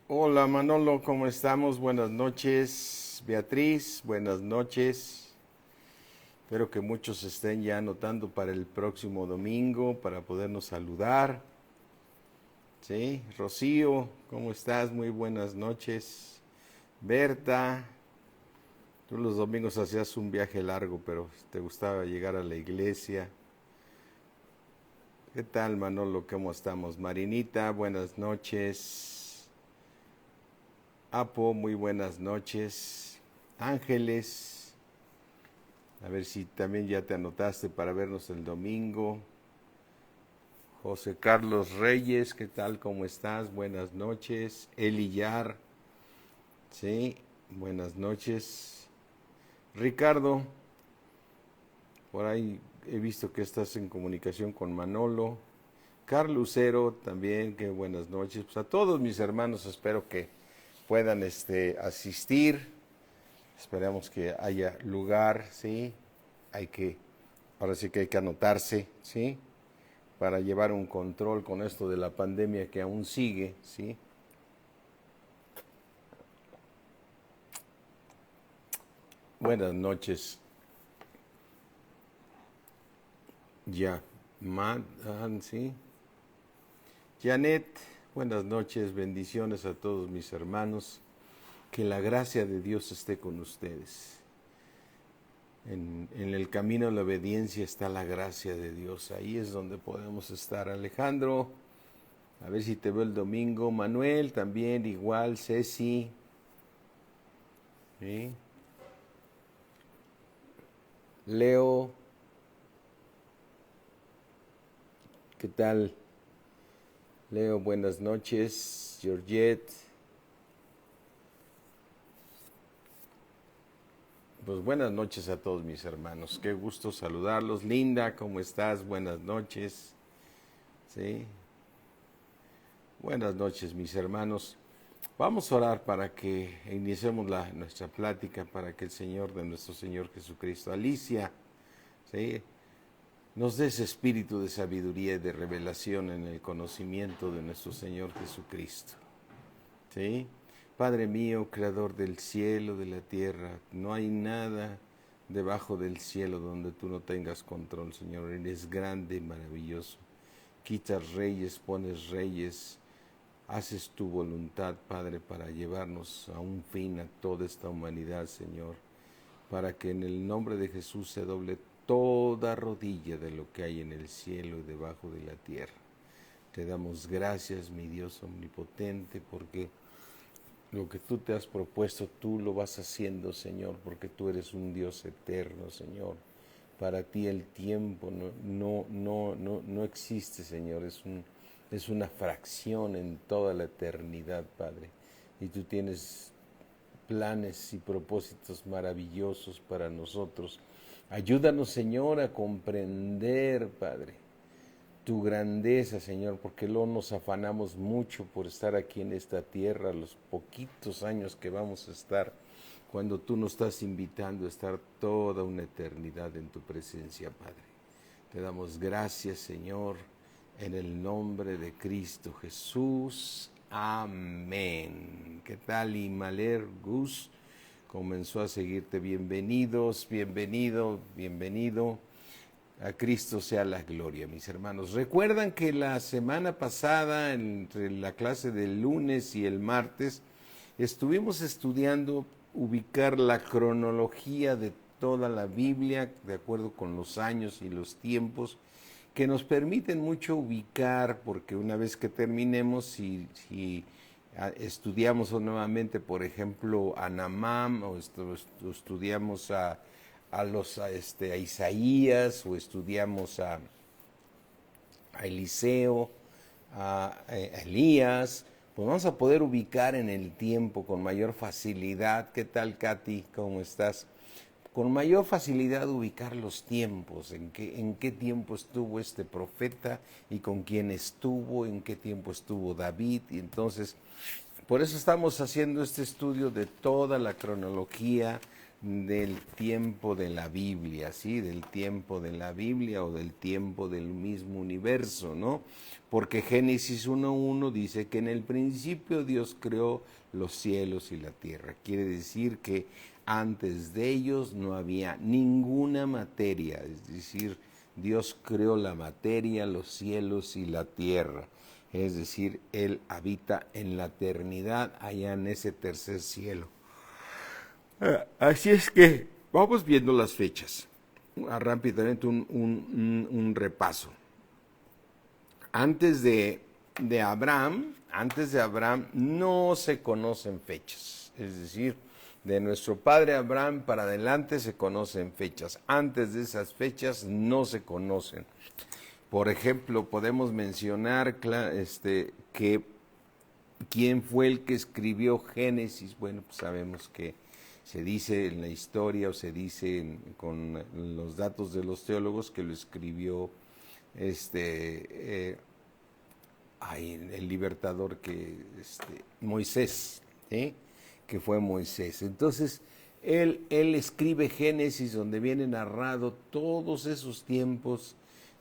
Hola Manolo, ¿cómo estamos? Buenas noches. Beatriz, buenas noches. Espero que muchos estén ya anotando para el próximo domingo para podernos saludar. Sí, Rocío, ¿cómo estás? Muy buenas noches. Berta, tú los domingos hacías un viaje largo, pero te gustaba llegar a la iglesia. ¿Qué tal Manolo? ¿Cómo estamos? Marinita, buenas noches. Apo, muy buenas noches. Ángeles, a ver si también ya te anotaste para vernos el domingo. José Carlos Reyes, ¿qué tal? ¿Cómo estás? Buenas noches. Eli Yar, sí, buenas noches. Ricardo, por ahí he visto que estás en comunicación con Manolo. Carl Lucero, también, qué buenas noches. Pues a todos mis hermanos espero que puedan asistir. Esperamos que haya lugar, ¿sí? Hay que, ahora sí que hay que anotarse, ¿sí? Para llevar un control con esto de la pandemia que aún sigue, ¿sí? Buenas noches, ya, ¿sí? Janet, buenas noches, bendiciones a todos mis hermanos, que la gracia de Dios esté con ustedes. En el camino de la obediencia está la gracia de Dios, ahí es donde podemos estar. Alejandro, a ver si te veo el domingo. Manuel también, igual. Ceci, ¿sí? Leo, ¿qué tal? Leo, buenas noches. Georgette, pues buenas noches a todos mis hermanos. Qué gusto saludarlos. Linda, ¿cómo estás? Buenas noches. ¿Sí? Buenas noches mis hermanos. Vamos a orar para que iniciemos nuestra plática, para que el Señor de nuestro Señor Jesucristo, Alicia, ¿sí? Nos dé ese espíritu de sabiduría y de revelación en el conocimiento de nuestro Señor Jesucristo. ¿Sí? Padre mío, creador del cielo, de la tierra, no hay nada debajo del cielo donde tú no tengas control, Señor. Eres grande y maravilloso. Quitas reyes, pones reyes, haces tu voluntad, Padre, para llevarnos a un fin a toda esta humanidad, Señor, para que en el nombre de Jesús se doble toda rodilla de lo que hay en el cielo y debajo de la tierra. Te damos gracias, mi Dios omnipotente, porque lo que tú te has propuesto, tú lo vas haciendo, Señor, porque tú eres un Dios eterno, Señor. Para ti el tiempo no existe, Señor, es una fracción en toda la eternidad, Padre. Y tú tienes planes y propósitos maravillosos para nosotros. Ayúdanos, Señor, a comprender, Padre, tu grandeza, Señor, porque luego nos afanamos mucho por estar aquí en esta tierra, los poquitos años que vamos a estar, cuando tú nos estás invitando a estar toda una eternidad en tu presencia, Padre. Te damos gracias, Señor, en el nombre de Cristo Jesús. Amén. ¿Qué tal, Imaler Gus? Comenzó a seguirte. Bienvenidos, bienvenido, bienvenido. A Cristo sea la gloria, mis hermanos. Recuerdan que la semana pasada, entre la clase del lunes y el martes, estuvimos estudiando ubicar la cronología de toda la Biblia, de acuerdo con los años y los tiempos, que nos permiten mucho ubicar, porque una vez que terminemos, si estudiamos nuevamente, por ejemplo, a Namam, o estudiamos a Isaías, o estudiamos a Eliseo, a Elías, pues vamos a poder ubicar en el tiempo con mayor facilidad. ¿Qué tal, Katy? ¿Cómo estás? Con mayor facilidad ubicar los tiempos, en qué tiempo estuvo este profeta y con quién estuvo, en qué tiempo estuvo David. Y entonces, por eso estamos haciendo este estudio de toda la cronología, del tiempo de la Biblia, ¿sí? Del tiempo de la Biblia o del tiempo del mismo universo, ¿no? Porque Génesis 1:1 dice que en el principio Dios creó los cielos y la tierra. Quiere decir que antes de ellos no había ninguna materia, es decir, Dios creó la materia, los cielos y la tierra. Es decir, Él habita en la eternidad allá en ese tercer cielo. Así es que vamos viendo las fechas. Rápidamente un repaso. Antes de Abraham no se conocen fechas. Es decir, de nuestro padre Abraham para adelante se conocen fechas. Antes de esas fechas no se conocen. Por ejemplo, podemos mencionar que quién fue el que escribió Génesis. Bueno, pues sabemos que se dice en la historia o se dice con los datos de los teólogos que lo escribió el libertador Moisés, ¿sí? Que fue Moisés. Entonces, él escribe Génesis donde viene narrado todos esos tiempos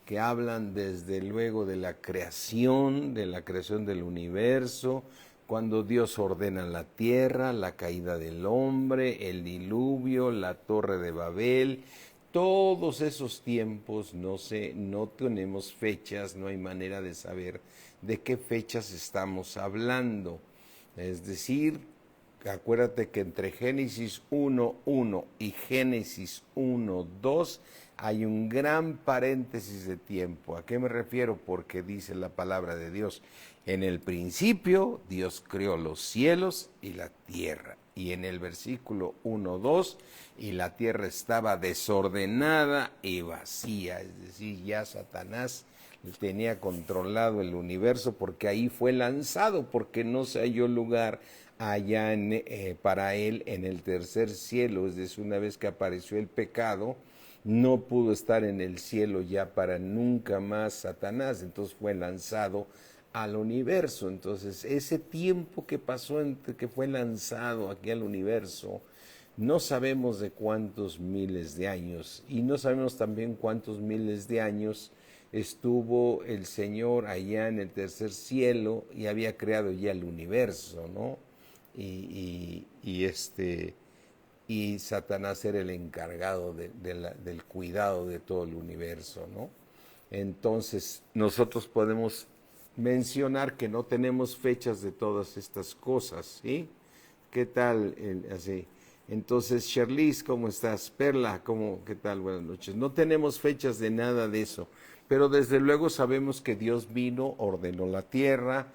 que hablan desde luego de la creación del universo, cuando Dios ordena la tierra, la caída del hombre, el diluvio, la torre de Babel. Todos esos tiempos no tenemos fechas, no hay manera de saber de qué fechas estamos hablando. Es decir, acuérdate que entre Génesis 1:1 y Génesis 1:2 hay un gran paréntesis de tiempo. ¿A qué me refiero? Porque dice la palabra de Dios, en el principio Dios creó los cielos y la tierra. Y en el versículo 1:2, y la tierra estaba desordenada y vacía. Es decir, ya Satanás tenía controlado el universo porque ahí fue lanzado, porque no se halló lugar allá para él en el tercer cielo. Es decir, una vez que apareció el pecado, no pudo estar en el cielo ya para nunca más Satanás, entonces fue lanzado al universo. Entonces ese tiempo que pasó entre que fue lanzado aquí al universo, no sabemos de cuántos miles de años, y no sabemos también cuántos miles de años estuvo el Señor allá en el tercer cielo y había creado ya el universo, ¿no? Y Satanás era el encargado del cuidado de todo el universo, ¿no? Entonces nosotros podemos mencionar que no tenemos fechas de todas estas cosas, ¿sí? ¿Qué tal? Así. Entonces, Sherliz, ¿cómo estás? Perla, ¿qué tal? Buenas noches. No tenemos fechas de nada de eso, pero desde luego sabemos que Dios vino, ordenó la tierra,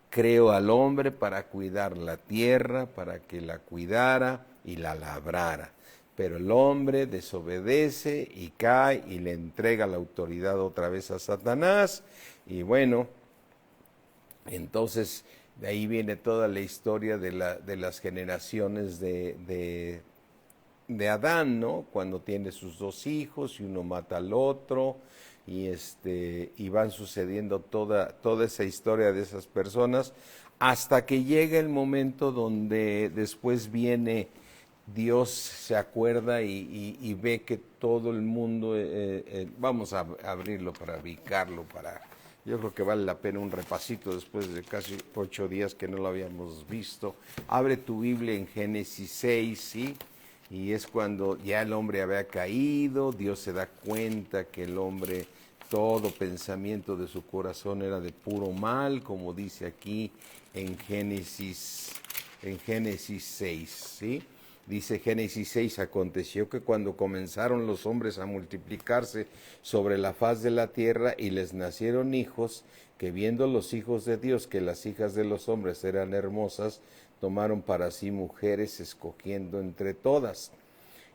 creó al hombre para cuidar la tierra, para que la cuidara y la labrara. Pero el hombre desobedece y cae y le entrega la autoridad otra vez a Satanás. Y bueno, entonces de ahí viene toda la historia de las generaciones de Adán, ¿no? Cuando tiene sus dos hijos y uno mata al otro, y van sucediendo toda esa historia de esas personas, hasta que llega el momento donde después viene Dios, se acuerda y ve que todo el mundo, vamos a abrirlo para ubicarlo, yo creo que vale la pena un repasito después de casi 8 días que no lo habíamos visto. Abre tu Biblia en Génesis 6, ¿sí? Y es cuando ya el hombre había caído, Dios se da cuenta que el hombre, todo pensamiento de su corazón era de puro mal, como dice aquí en Génesis 6, ¿sí? Dice Génesis 6, aconteció que cuando comenzaron los hombres a multiplicarse sobre la faz de la tierra y les nacieron hijos, que viendo los hijos de Dios que las hijas de los hombres eran hermosas, tomaron para sí mujeres, escogiendo entre todas.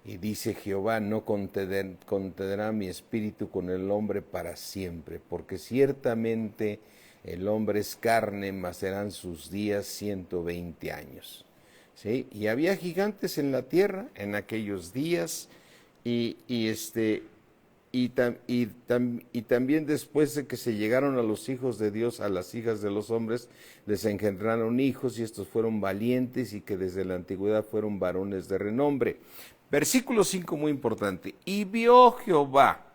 Y dice Jehová, no contenderá mi espíritu con el hombre para siempre, porque ciertamente el hombre es carne, mas serán sus días 120 años. ¿Sí? Y había gigantes en la tierra en aquellos días, y también después de que se llegaron a los hijos de Dios, a las hijas de los hombres, les engendraron hijos, y estos fueron valientes y que desde la antigüedad fueron varones de renombre. Versículo 5, muy importante. Y vio Jehová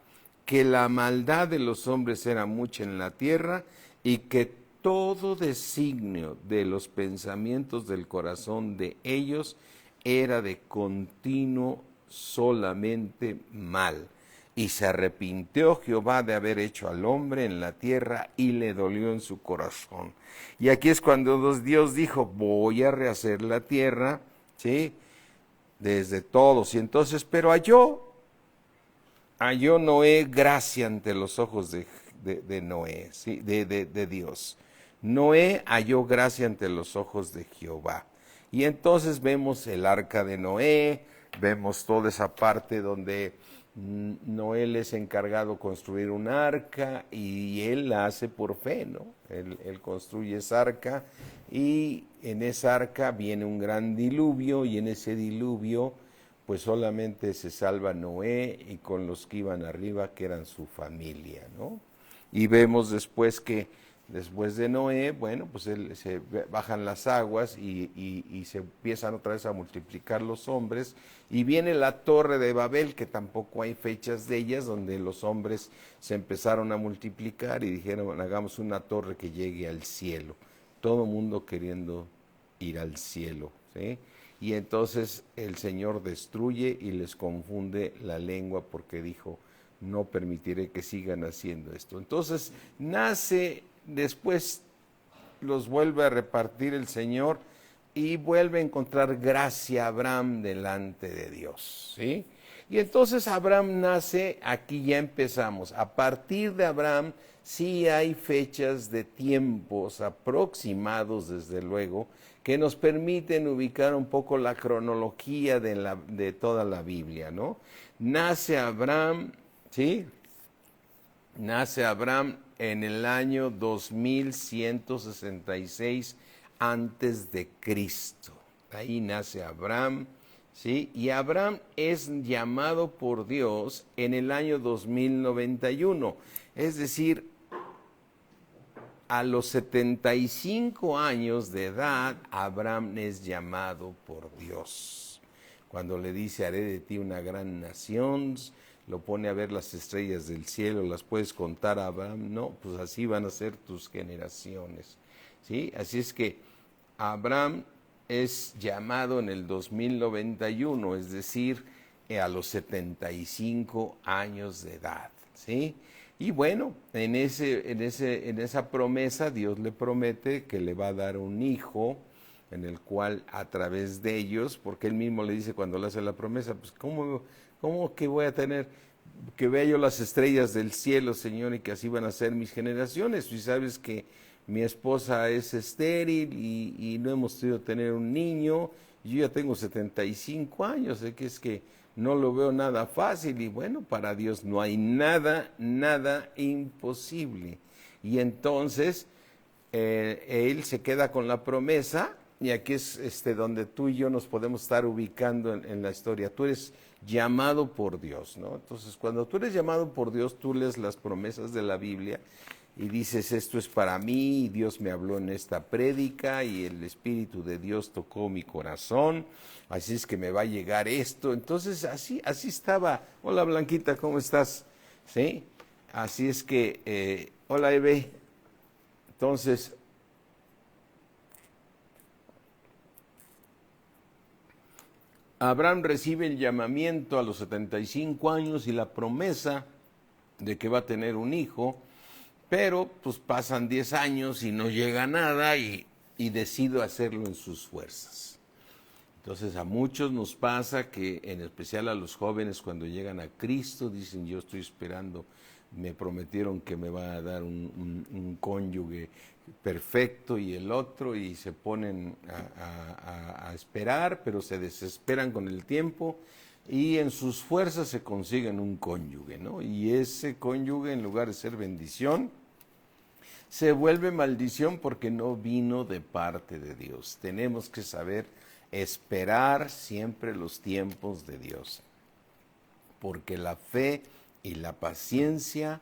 que la maldad de los hombres era mucha en la tierra y que todo designio de los pensamientos del corazón de ellos era de continuo solamente mal. Y se arrepintió Jehová de haber hecho al hombre en la tierra y le dolió en su corazón. Y aquí es cuando Dios dijo, voy a rehacer la tierra, ¿sí? Desde todos. Y entonces, pero halló Noé gracia ante los ojos de Noé, ¿sí? de Dios. Noé halló gracia ante los ojos de Jehová. Y entonces vemos el arca de Noé, vemos toda esa parte donde Noé le es encargado construir un arca y él la hace por fe, ¿no? Él construye esa arca y en esa arca viene un gran diluvio y en ese diluvio pues solamente se salva Noé y con los que iban arriba, que eran su familia, ¿no? Y vemos después que, después de Noé, bueno, pues se bajan las aguas y se empiezan otra vez a multiplicar los hombres, y viene la torre de Babel, que tampoco hay fechas de ellas, donde los hombres se empezaron a multiplicar y dijeron, hagamos una torre que llegue al cielo. Todo mundo queriendo ir al cielo, ¿sí? Y entonces el Señor destruye y les confunde la lengua porque dijo, no permitiré que sigan haciendo esto. Entonces nace, después los vuelve a repartir el Señor y vuelve a encontrar gracia a Abraham delante de Dios, ¿sí? Y entonces Abraham nace, aquí ya empezamos. A partir de Abraham sí hay fechas de tiempos aproximados, desde luego, que nos permiten ubicar un poco la cronología de toda la Biblia, ¿no? Nace Abraham, ¿sí? Nace Abraham en el año 2166 antes de Cristo. Ahí nace Abraham, ¿sí? Y Abraham es llamado por Dios en el año 2091, es decir, a los 75 años de edad, Abraham es llamado por Dios. Cuando le dice, haré de ti una gran nación, lo pone a ver las estrellas del cielo, las puedes contar a Abraham, no, pues así van a ser tus generaciones, ¿sí? Así es que Abraham es llamado en el 2091, es decir, a los 75 años de edad, ¿sí? Y bueno, en esa promesa Dios le promete que le va a dar un hijo, en el cual a través de ellos, porque él mismo le dice cuando le hace la promesa, pues ¿cómo que voy a tener, que vea yo las estrellas del cielo, Señor, y que así van a ser mis generaciones? Y sabes que mi esposa es estéril y no hemos podido tener un niño, yo ya tengo 75 años, que es que no lo veo nada fácil. Y bueno, para Dios no hay nada imposible. Y entonces él se queda con la promesa, y aquí es donde tú y yo nos podemos estar ubicando en la historia. Tú eres llamado por Dios, ¿no? Entonces, cuando tú eres llamado por Dios, tú lees las promesas de la Biblia y dices, esto es para mí, y Dios me habló en esta prédica, y el Espíritu de Dios tocó mi corazón, así es que me va a llegar esto. Entonces, así estaba. Hola, Blanquita, ¿cómo estás? ¿Sí? Así es que, hola, Eve. Entonces, Abraham recibe el llamamiento a los 75 años y la promesa de que va a tener un hijo, pero pues pasan 10 años y no llega nada, y decide hacerlo en sus fuerzas. Entonces a muchos nos pasa que, en especial a los jóvenes, cuando llegan a Cristo, dicen, yo estoy esperando, me prometieron que me va a dar un cónyuge perfecto y el otro, y se ponen a esperar, pero se desesperan con el tiempo, y en sus fuerzas se consiguen un cónyuge, ¿no? Y ese cónyuge, en lugar de ser bendición, se vuelve maldición porque no vino de parte de Dios. Tenemos que saber esperar siempre los tiempos de Dios, porque la fe y la paciencia,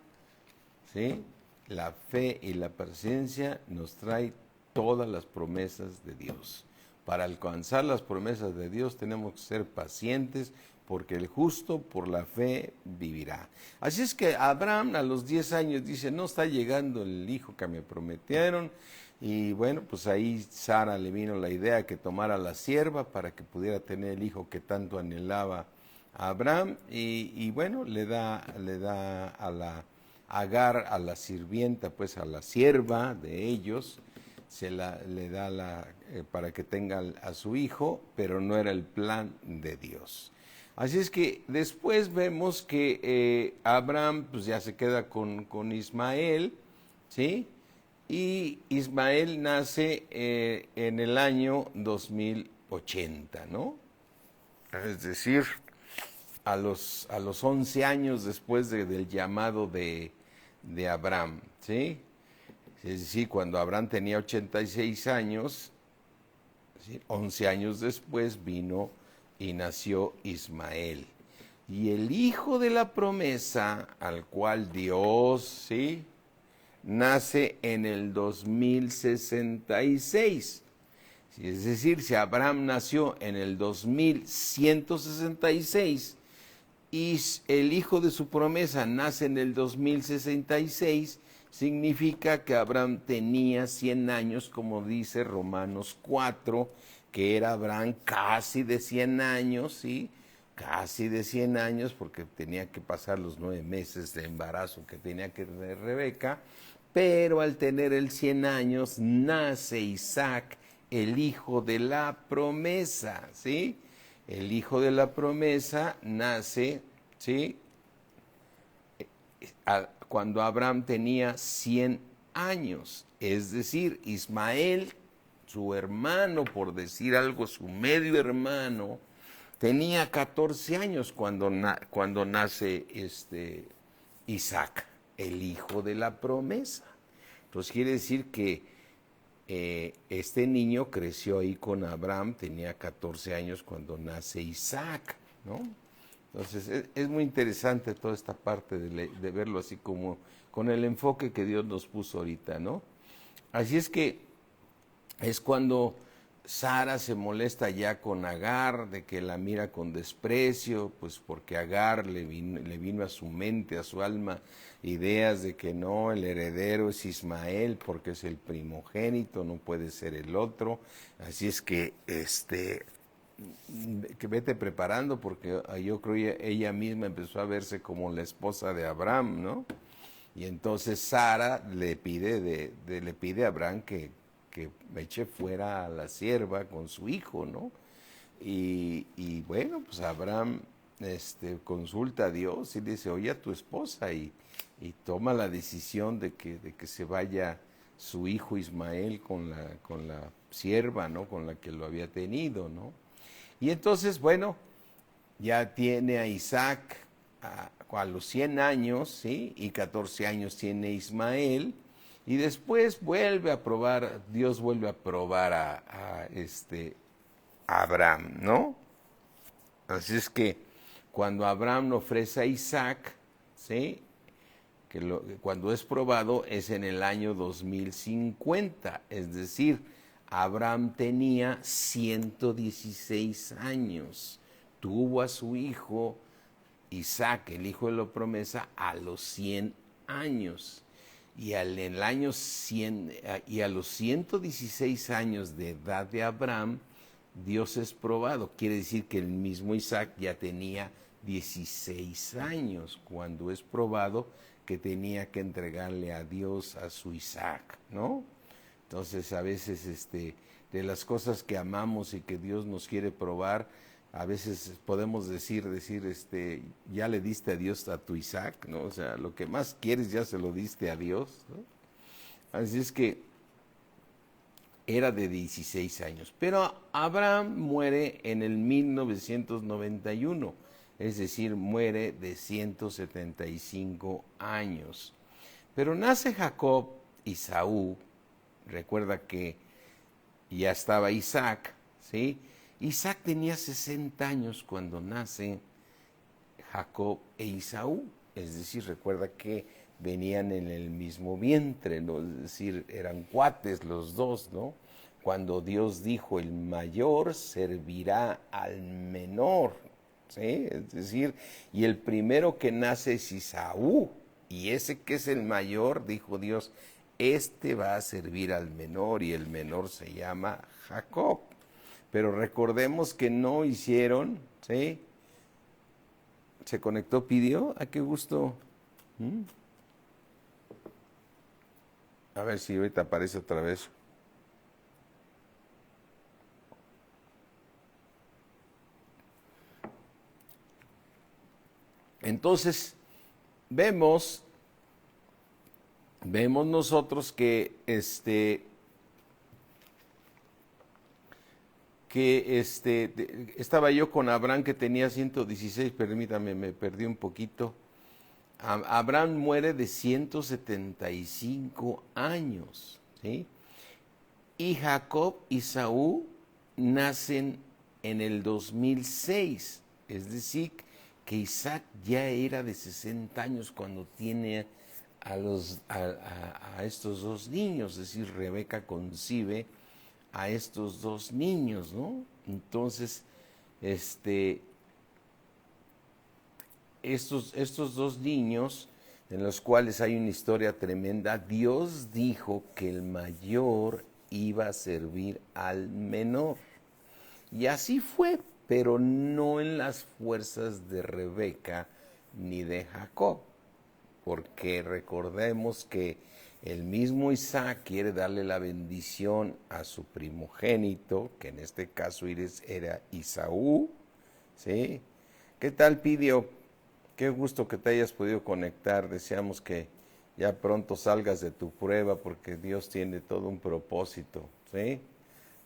¿sí? La fe y la paciencia nos trae todas las promesas de Dios. para alcanzar las promesas de Dios tenemos que ser pacientes, porque el justo por la fe vivirá. Así es que Abraham a los 10 años dice, no está llegando el hijo que me prometieron, y bueno, pues ahí Sara le vino la idea que tomara la sierva para que pudiera tener el hijo que tanto anhelaba a Abraham, y bueno, le da a la Agar, a la sirvienta, pues a la sierva de ellos, le da para que tenga a su hijo, pero no era el plan de Dios. Así es que después vemos que Abraham pues ya se queda con Ismael, ¿sí? Y Ismael nace en el año 2080, ¿no? Es decir, a los 11 años después del llamado de Abraham, ¿sí? Es decir, cuando Abraham tenía 86 años, ¿sí? 11 años después vino y nació Ismael. Y el hijo de la promesa, al cual Dios, ¿sí?, nace en el 2066. Es decir, si Abraham nació en el 2166 y el hijo de su promesa nace en el 2066, significa que Abraham tenía 100 años, como dice Romanos 4, que era Abraham casi de 100 años, ¿sí? Casi de 100 años, porque tenía que pasar los 9 meses de embarazo que tenía que tener Rebeca, pero al tener el 100 años nace Isaac, el hijo de la promesa, ¿sí? El hijo de la promesa nace, ¿sí?, cuando Abraham tenía 100 años. Es decir, Ismael, su hermano, por decir algo, su medio hermano, tenía 14 años cuando nace Isaac, el hijo de la promesa. Entonces quiere decir que este niño creció ahí con Abraham, tenía 14 años cuando nace Isaac, ¿no? Entonces es muy interesante toda esta parte de verlo así como con el enfoque que Dios nos puso ahorita, ¿no? Así es que es cuando Sara se molesta ya con Agar, de que la mira con desprecio, pues porque Agar le vino a su mente, a su alma, ideas de que no, el heredero es Ismael porque es el primogénito, no puede ser el otro. Así es que que vete preparando, porque yo creo que ella misma empezó a verse como la esposa de Abraham, ¿no? Y entonces Sara le pide a Abraham que eche fuera a la sierva con su hijo, ¿no? Y bueno, pues Abraham consulta a Dios y le dice, oye a tu esposa, y toma la decisión de que se vaya su hijo Ismael con la sierva, ¿no? Con la que lo había tenido, ¿no? Y entonces, bueno, ya tiene a Isaac a los 100 años, ¿sí? Y 14 años tiene Ismael. Y después Dios vuelve a probar a Abraham, ¿no? Así es que cuando Abraham ofrece a Isaac, ¿sí?, cuando es probado es en el año 2050, es decir, Abraham tenía 116 años, tuvo a su hijo Isaac, el hijo de la promesa, a los 100 años. Y a los 116 años de edad de Abraham, Dios es probado. Quiere decir que el mismo Isaac ya tenía 16 años cuando es probado que tenía que entregarle a Dios a su Isaac, ¿no? Entonces a veces de las cosas que amamos y que Dios nos quiere probar, a veces podemos decir, ya le diste a Dios a tu Isaac, ¿no? O sea, lo que más quieres ya se lo diste a Dios, ¿no? Así es que era de 16 años. Pero Abraham muere en el 1991, es decir, muere de 175 años. Pero nace Jacob y Saúl, recuerda que ya estaba Isaac, ¿sí? Isaac tenía 60 años cuando nace Jacob e Isaú, es decir, recuerda que venían en el mismo vientre, ¿no? Es decir, eran cuates los dos, ¿no? cuando Dios dijo, el mayor servirá al menor, ¿sí? Es decir, y el primero que nace es Isaú, y ese que es el mayor, dijo Dios, este va a servir al menor, y el menor se llama Jacob. Pero recordemos que no hicieron, ¿sí? Se conectó, pidió, ¿a qué gusto? A ver si ahorita aparece otra vez. Entonces, vemos nosotros que estaba yo con Abraham que tenía 116, permítame, me perdí un poquito. Abraham muere de 175 años, ¿sí? Y Jacob y Saúl nacen en el 2006, es decir, que Isaac ya era de 60 años cuando tiene a estos dos niños, es decir, Rebeca concibe a estos dos niños, ¿no? Entonces, estos dos niños, en los cuales hay una historia tremenda, Dios dijo que el mayor iba a servir al menor. Y así fue, pero no en las fuerzas de Rebeca ni de Jacob, porque recordemos que el mismo Isaac quiere darle la bendición a su primogénito, que en este caso era Isaú, ¿sí? ¿Qué tal, Pidio? Qué gusto que te hayas podido conectar. Deseamos que ya pronto salgas de tu prueba porque Dios tiene todo un propósito, ¿sí?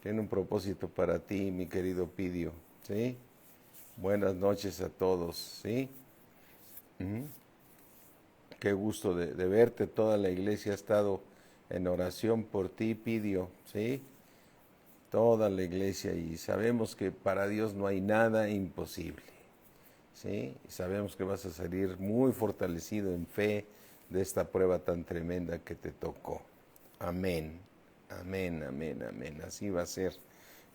Tiene un propósito para ti, mi querido Pidio, ¿sí? Buenas noches a todos, ¿sí? Qué gusto de verte. Toda la iglesia ha estado en oración por ti, Pidio, ¿sí? Toda la iglesia, y sabemos que para Dios no hay nada imposible, ¿sí? Y sabemos que vas a salir muy fortalecido en fe de esta prueba tan tremenda que te tocó. Amén, amén, amén, amén. Así va a ser.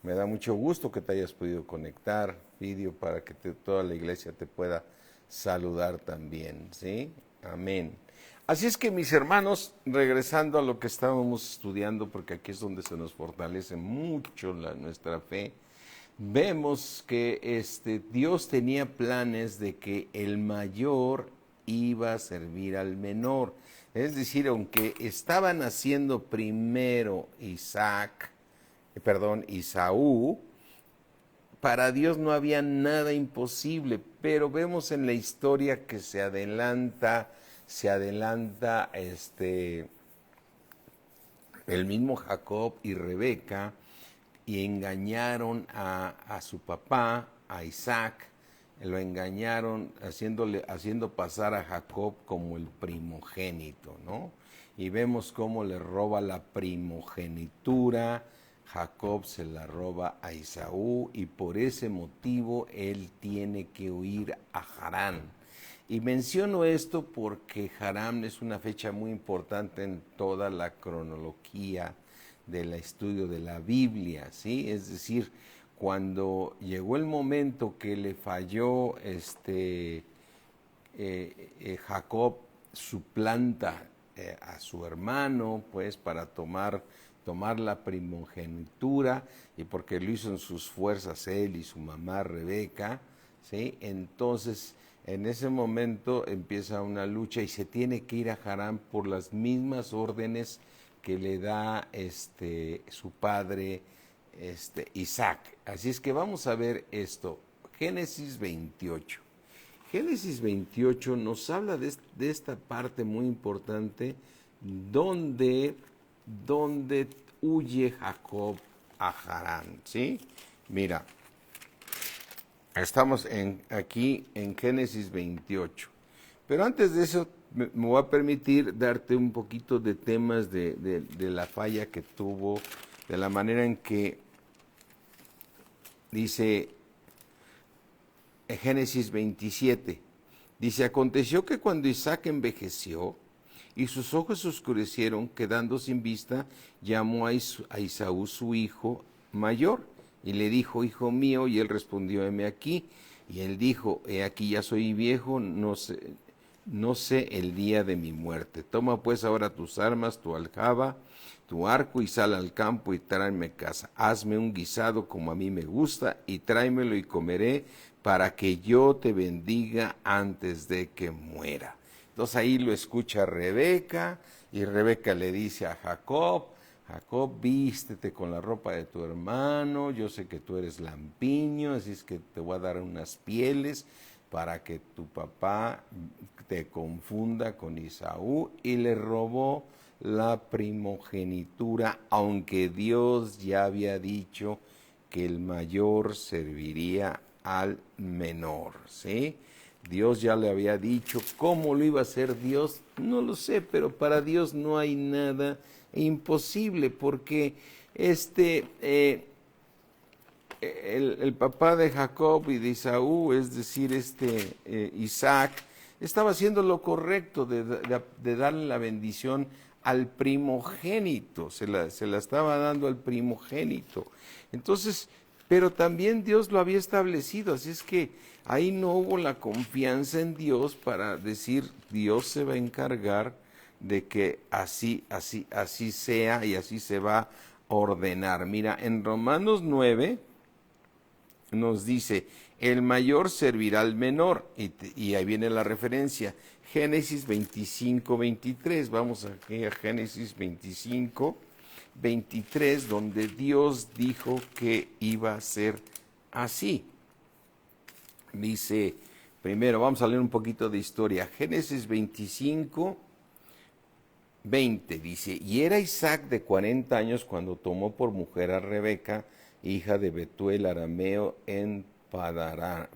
Me da mucho gusto que te hayas podido conectar, Pidio, para que toda la iglesia te pueda saludar también, ¿sí? Amén. Así es que, mis hermanos, regresando a lo que estábamos estudiando, porque aquí es donde se nos fortalece mucho nuestra fe, vemos que Dios tenía planes de que el mayor iba a servir al menor. Es decir, aunque estaban haciendo primero Isaú, para Dios no había nada imposible, pero vemos en la historia que se adelanta el mismo Jacob y Rebeca, y engañaron a su papá, a Isaac, lo engañaron haciendo pasar a Jacob como el primogénito, ¿no? Y vemos cómo le roba la primogenitura, Jacob se la roba a Esaú, y por ese motivo él tiene que huir a Harán. Y menciono esto porque Harán es una fecha muy importante en toda la cronología del estudio de la Biblia, ¿sí? Es decir, cuando llegó el momento que le falló Jacob suplanta a su hermano, pues, para tomar la primogenitura, y porque lo hizo en sus fuerzas él y su mamá Rebeca, ¿sí? Entonces, en ese momento empieza una lucha y se tiene que ir a Harán por las mismas órdenes que le da su padre Isaac. Así es que vamos a ver esto. Génesis 28. Génesis 28 nos habla de esta parte muy importante donde huye Jacob a Harán, ¿sí? Mira, estamos aquí en Génesis 28. Pero antes de eso, me voy a permitir darte un poquito de temas de la falla que tuvo, de la manera en que dice Génesis 27. Dice, aconteció que cuando Isaac envejeció y sus ojos se oscurecieron, quedando sin vista, llamó a Esaú su hijo mayor, y le dijo, hijo mío, y él respondió, heme aquí. Y él dijo, he aquí ya soy viejo, no sé el día de mi muerte. Toma pues ahora tus armas, tu aljaba, tu arco, y sal al campo y tráeme casa. Hazme un guisado como a mí me gusta, y tráemelo y comeré, para que yo te bendiga antes de que muera. Entonces ahí lo escucha Rebeca, y Rebeca le dice a Jacob, Jacob, vístete con la ropa de tu hermano, yo sé que tú eres lampiño, así es que te voy a dar unas pieles para que tu papá te confunda con Esaú, y le robó la primogenitura, aunque Dios ya había dicho que el mayor serviría al menor, ¿sí? Dios ya le había dicho. ¿Cómo lo iba a hacer Dios? No lo sé, pero para Dios no hay nada imposible, porque el papá de Jacob y de Esaú, es decir, Isaac, estaba haciendo lo correcto de darle la bendición al primogénito, se la estaba dando al primogénito. Entonces, pero también Dios lo había establecido, así es que ahí no hubo la confianza en Dios para decir, Dios se va a encargar de que así sea y así se va a ordenar. Mira, en Romanos 9 nos dice, el mayor servirá al menor, y ahí viene la referencia, Génesis 25, 23, vamos aquí a Génesis 25, 23, donde Dios dijo que iba a ser así. Dice, primero vamos a leer un poquito de historia, Génesis 25, 20, dice, y era Isaac de 40 años cuando tomó por mujer a Rebeca, hija de Betuel arameo en Padán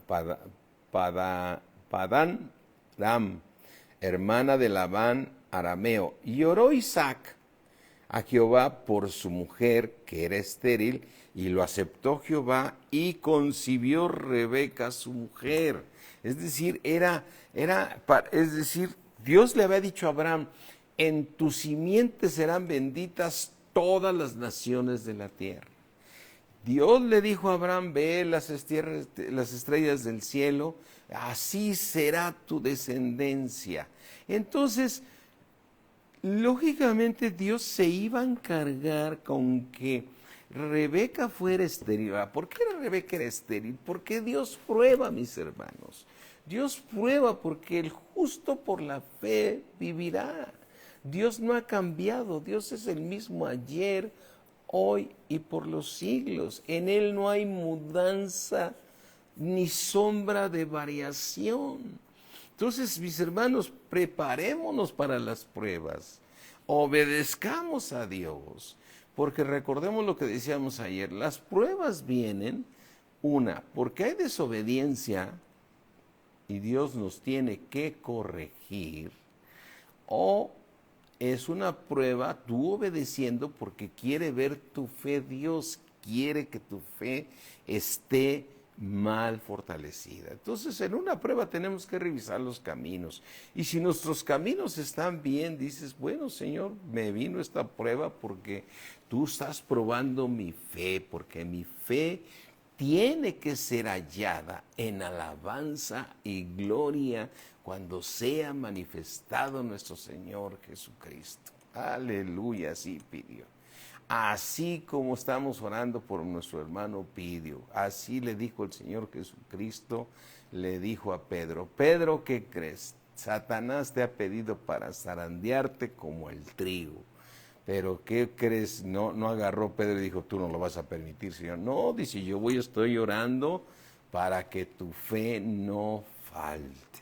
Ram, hermana de Labán arameo. Y oró Isaac a Jehová por su mujer, que era estéril, y lo aceptó Jehová, y concibió Rebeca su mujer. Es decir, Dios le había dicho a Abraham, en tu simiente serán benditas todas las naciones de la tierra. Dios le dijo a Abraham, ve las estrellas del cielo, así será tu descendencia. Entonces, lógicamente Dios se iba a encargar con que Rebeca fuera estéril. ¿Por qué Rebeca era estéril? Porque Dios prueba, mis hermanos. Dios prueba porque el justo por la fe vivirá. Dios no ha cambiado, Dios es el mismo ayer, hoy y por los siglos. En Él no hay mudanza ni sombra de variación. Entonces, mis hermanos, preparémonos para las pruebas, obedezcamos a Dios, porque recordemos lo que decíamos ayer, las pruebas vienen, porque hay desobediencia y Dios nos tiene que corregir, o es una prueba tú obedeciendo porque quiere ver tu fe. Dios quiere que tu fe esté mal fortalecida. Entonces, en una prueba tenemos que revisar los caminos. Y si nuestros caminos están bien, dices, bueno, Señor, me vino esta prueba porque tú estás probando mi fe, porque mi fe tiene que ser hallada en alabanza y gloria cuando sea manifestado nuestro Señor Jesucristo. Aleluya, así pidió. Así como estamos orando por nuestro hermano Pidio, así le dijo el Señor Jesucristo, le dijo a Pedro, Pedro, ¿qué crees? Satanás te ha pedido para zarandearte como el trigo. Pero ¿qué crees? No agarró Pedro y dijo, tú no lo vas a permitir, Señor. No, dice, estoy orando para que tu fe no falte.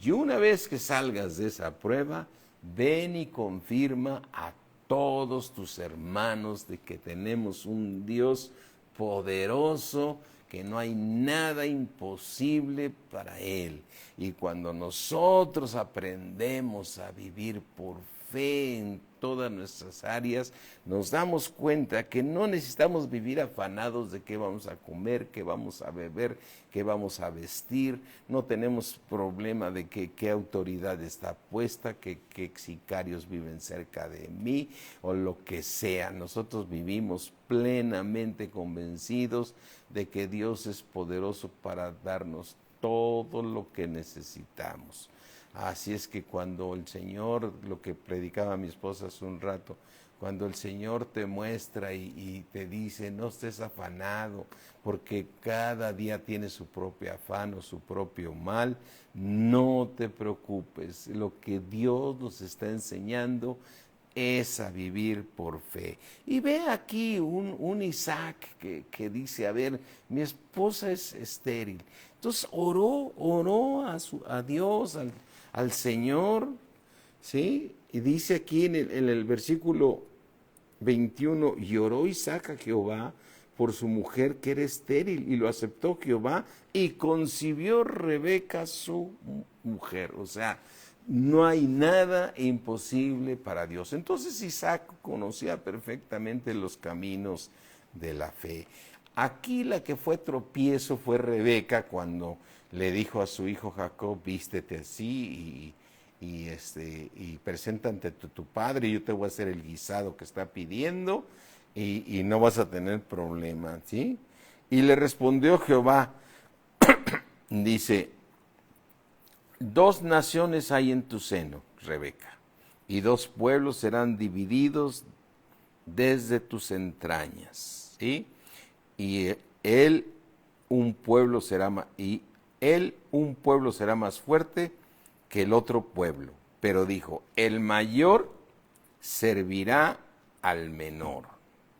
Y una vez que salgas de esa prueba, ven y confirma a todos tus hermanos de que tenemos un Dios poderoso, que no hay nada imposible para Él. Y cuando nosotros aprendemos a vivir por fe en todas nuestras áreas, nos damos cuenta que no necesitamos vivir afanados de qué vamos a comer, qué vamos a beber, qué vamos a vestir, no tenemos problema de qué autoridad está puesta, qué sicarios viven cerca de mí o lo que sea. Nosotros vivimos plenamente convencidos de que Dios es poderoso para darnos todo lo que necesitamos. Así es que cuando el Señor, lo que predicaba mi esposa hace un rato, cuando el Señor te muestra y te dice, no estés afanado, porque cada día tiene su propio afán o su propio mal, no te preocupes. Lo que Dios nos está enseñando es a vivir por fe. Y ve aquí un Isaac que dice, a ver, mi esposa es estéril. Entonces oró a Dios, al Señor, ¿sí? Y dice aquí en el versículo 21, y oró Isaac a Jehová por su mujer que era estéril, y lo aceptó Jehová, y concibió Rebeca su mujer. O sea, no hay nada imposible para Dios. Entonces Isaac conocía perfectamente los caminos de la fe. Aquí la que fue tropiezo fue Rebeca cuando le dijo a su hijo Jacob, vístete así y presenta ante tu padre, y yo te voy a hacer el guisado que está pidiendo y no vas a tener problema, ¿sí? Y le respondió Jehová, dice, 2 naciones hay en tu seno, Rebeca, y 2 pueblos serán divididos desde tus entrañas, ¿sí? Y él un pueblo será más fuerte que el otro pueblo. Pero dijo, el mayor servirá al menor,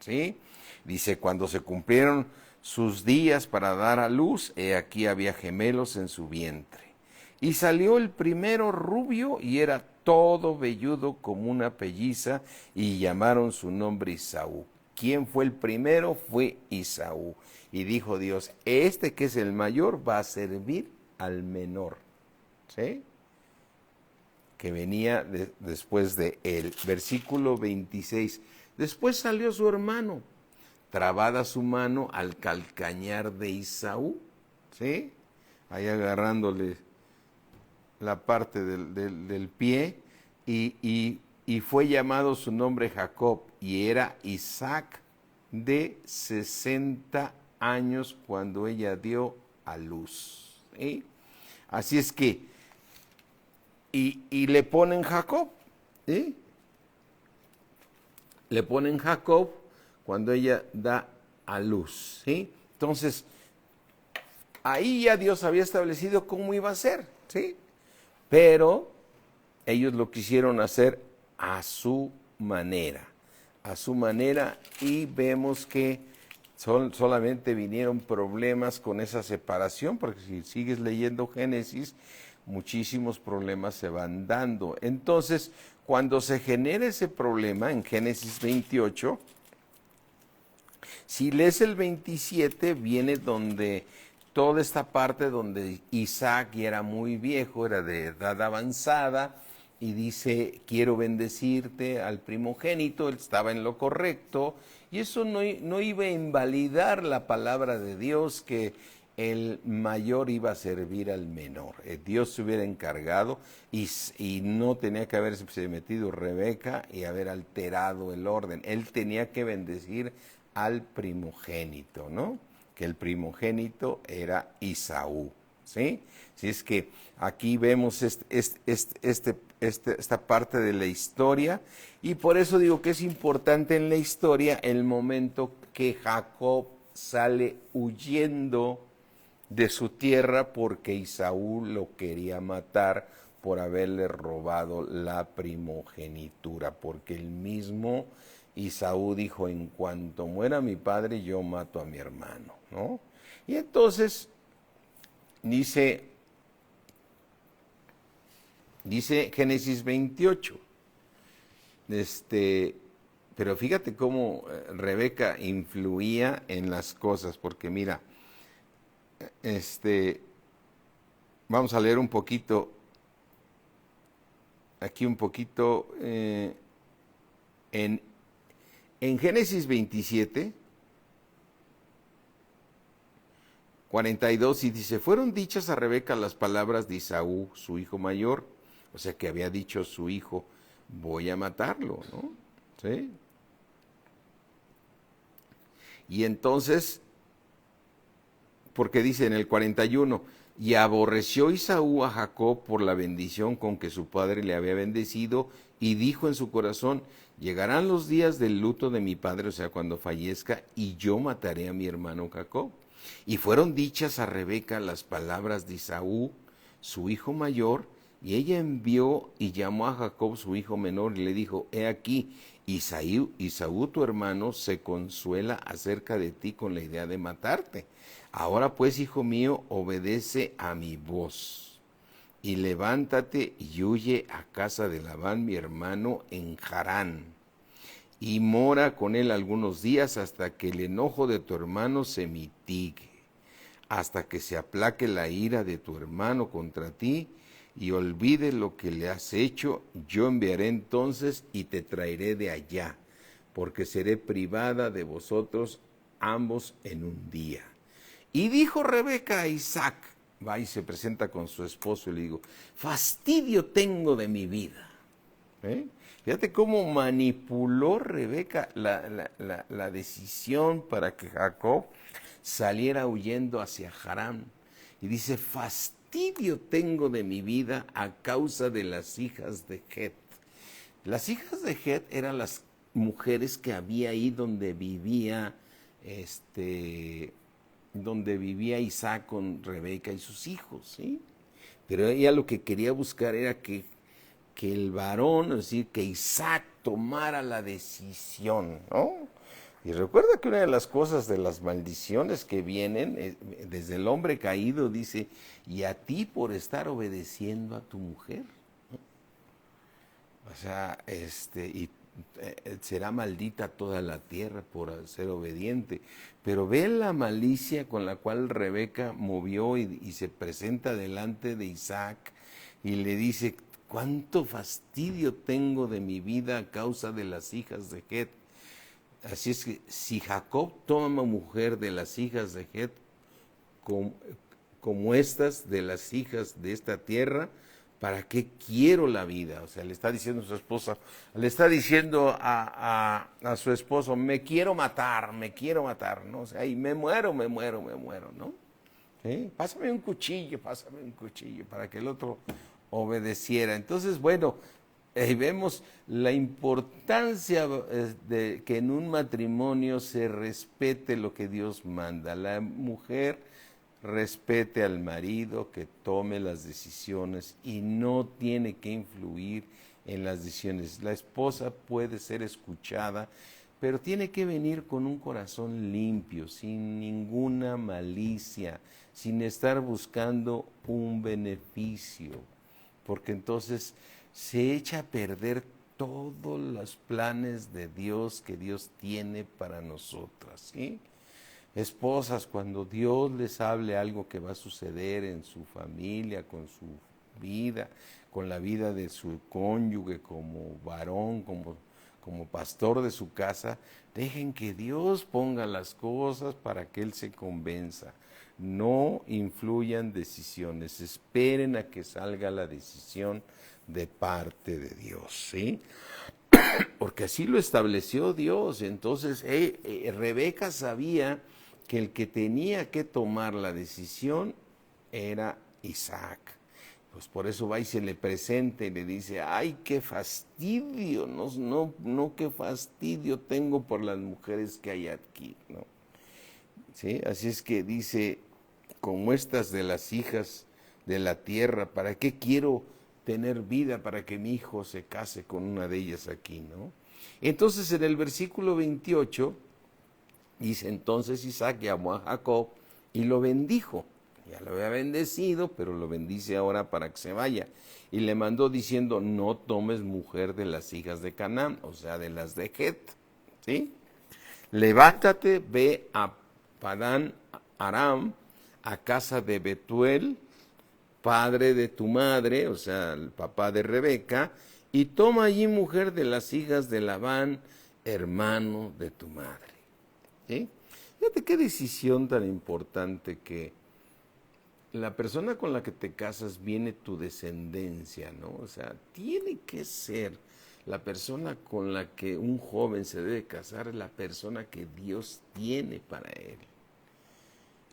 ¿sí? Dice, cuando se cumplieron sus días para dar a luz, he aquí había gemelos en su vientre. Y salió el primero rubio y era todo velludo como una pelliza, y llamaron su nombre Isaú. ¿Quién fue el primero? Fue Isaú. Y dijo Dios, este que es el mayor va a servir al menor, ¿sí? Que venía después de él. Versículo 26. Después salió su hermano, trabada su mano al calcañar de Isaú, ¿sí? Ahí agarrándole la parte del pie, y fue llamado su nombre Jacob, y era Isaac de 60 años cuando ella dio a luz, ¿sí? Así es que, y le ponen Jacob, ¿sí? Le ponen Jacob cuando ella da a luz, ¿sí? Entonces, ahí ya Dios había establecido cómo iba a ser, ¿sí? Pero ellos lo quisieron hacer a su manera, y vemos que solamente vinieron problemas con esa separación, porque si sigues leyendo Génesis, muchísimos problemas se van dando. Entonces, cuando se genera ese problema en Génesis 28, si lees el 27, viene donde toda esta parte donde Isaac ya era muy viejo, era de edad avanzada, y dice, quiero bendecirte al primogénito. Él estaba en lo correcto, y eso no iba a invalidar la palabra de Dios, que el mayor iba a servir al menor. Dios se hubiera encargado, y no tenía que haberse metido Rebeca y haber alterado el orden. Él tenía que bendecir al primogénito, ¿no? Que el primogénito era Isaú, ¿sí? Si es que aquí vemos esta parte de la historia, y por eso digo que es importante en la historia el momento que Jacob sale huyendo de su tierra porque Isaú lo quería matar por haberle robado la primogenitura, porque el mismo Isaú dijo, en cuanto muera mi padre, yo mato a mi hermano, ¿no? Y entonces dice Génesis 28, pero fíjate cómo Rebeca influía en las cosas, porque mira, vamos a leer un poquito, aquí un poquito, En, en Génesis 27, 42, y dice, fueron dichas a Rebeca las palabras de Isaú, su hijo mayor, o sea que había dicho su hijo, voy a matarlo, ¿no? ¿Sí? Y entonces, porque dice en el 41, y aborreció Isaú a Jacob por la bendición con que su padre le había bendecido, y dijo en su corazón, llegarán los días del luto de mi padre, o sea, cuando fallezca, y yo mataré a mi hermano Jacob. Y fueron dichas a Rebeca las palabras de Isaú, su hijo mayor, y ella envió y llamó a Jacob, su hijo menor, y le dijo, he aquí, Isaú tu hermano se consuela acerca de ti con la idea de matarte. Ahora pues, hijo mío, obedece a mi voz, y levántate y huye a casa de Labán, mi hermano, en Harán, y mora con él algunos días hasta que el enojo de tu hermano se mitigue, hasta que se aplaque la ira de tu hermano contra ti, y olvide lo que le has hecho. Yo enviaré entonces y te traeré de allá, porque seré privada de vosotros ambos en un día. Y dijo Rebeca a Isaac, va y se presenta con su esposo y le digo, fastidio tengo de mi vida. Fíjate cómo manipuló Rebeca la decisión para que Jacob saliera huyendo hacia Harán. Y dice, fastidio tengo de mi vida a causa de las hijas de Het. Las hijas de Het eran las mujeres que había ahí donde vivía Isaac con Rebeca y sus hijos, ¿sí? Pero ella lo que quería buscar era que el varón, es decir, que Isaac tomara la decisión, ¿no? Y recuerda que una de las cosas de las maldiciones que vienen desde el hombre caído, dice, y a ti por estar obedeciendo a tu mujer, ¿no? O sea, será maldita toda la tierra por ser obediente. Pero ve la malicia con la cual Rebeca movió y se presenta delante de Isaac y le dice, cuánto fastidio tengo de mi vida a causa de las hijas de Het. Así es que si Jacob toma mujer de las hijas de Het, como estas de las hijas de esta tierra, ¿para qué quiero la vida? O sea, le está diciendo a su esposa, le está diciendo a su esposo, me quiero matar, ¿no? O sea, y me muero, ¿no? ¿Sí? Pásame un cuchillo, para que el otro obedeciera. Entonces, bueno, vemos la importancia de que en un matrimonio se respete lo que Dios manda. La mujer respete al marido, que tome las decisiones y no tiene que influir en las decisiones. La esposa puede ser escuchada, pero tiene que venir con un corazón limpio, sin ninguna malicia, sin estar buscando un beneficio, porque entonces se echa a perder todos los planes de Dios que Dios tiene para nosotras, ¿sí? Esposas, cuando Dios les hable algo que va a suceder en su familia, con su vida, con la vida de su cónyuge, como varón, como pastor de su casa, dejen que Dios ponga las cosas para que Él se convenza. No influyan decisiones, esperen a que salga la decisión de parte de Dios, ¿sí? Porque así lo estableció Dios. Entonces Rebeca sabía que el que tenía que tomar la decisión era Isaac. Pues por eso va y se le presenta y le dice, ay, qué fastidio, no, qué fastidio tengo por las mujeres que hay aquí, ¿no? ¿Sí? Así es que dice, como estas de las hijas de la tierra, ¿para qué quiero tener vida para que mi hijo se case con una de ellas aquí, ¿no? Entonces en el versículo 28 dice, entonces Isaac llamó a Jacob y lo bendijo. Ya lo había bendecido, pero lo bendice ahora para que se vaya. Y le mandó diciendo, no tomes mujer de las hijas de Canaán, o sea, de las de Het, ¿sí? Levántate, ve a Padán Aram, a casa de Betuel, padre de tu madre, o sea, el papá de Rebeca, y toma allí mujer de las hijas de Labán, hermano de tu madre. ¿Sí? Fíjate qué decisión tan importante, que la persona con la que te casas viene tu descendencia, ¿no? O sea, tiene que ser la persona con la que un joven se debe casar, la persona que Dios tiene para él.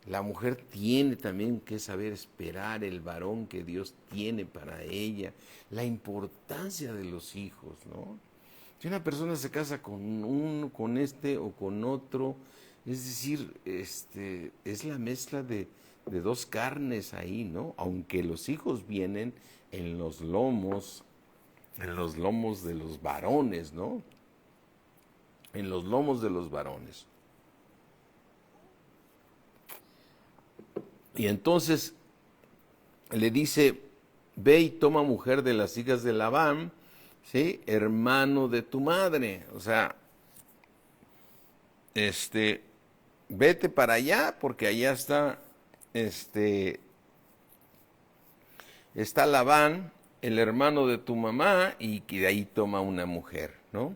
La mujer tiene también que saber esperar el varón que Dios tiene para ella, la importancia de los hijos, ¿no? Si una persona se casa con uno, con este o con otro, es decir, es la mezcla de dos carnes ahí, ¿no? Aunque los hijos vienen en los lomos de los varones, ¿no? En los lomos de los varones. Y entonces le dice, ve y toma mujer de las hijas de Labán, ¿sí? Hermano de tu madre. O sea, vete para allá, porque allá está Labán, el hermano de tu mamá, y que de ahí toma una mujer, ¿no?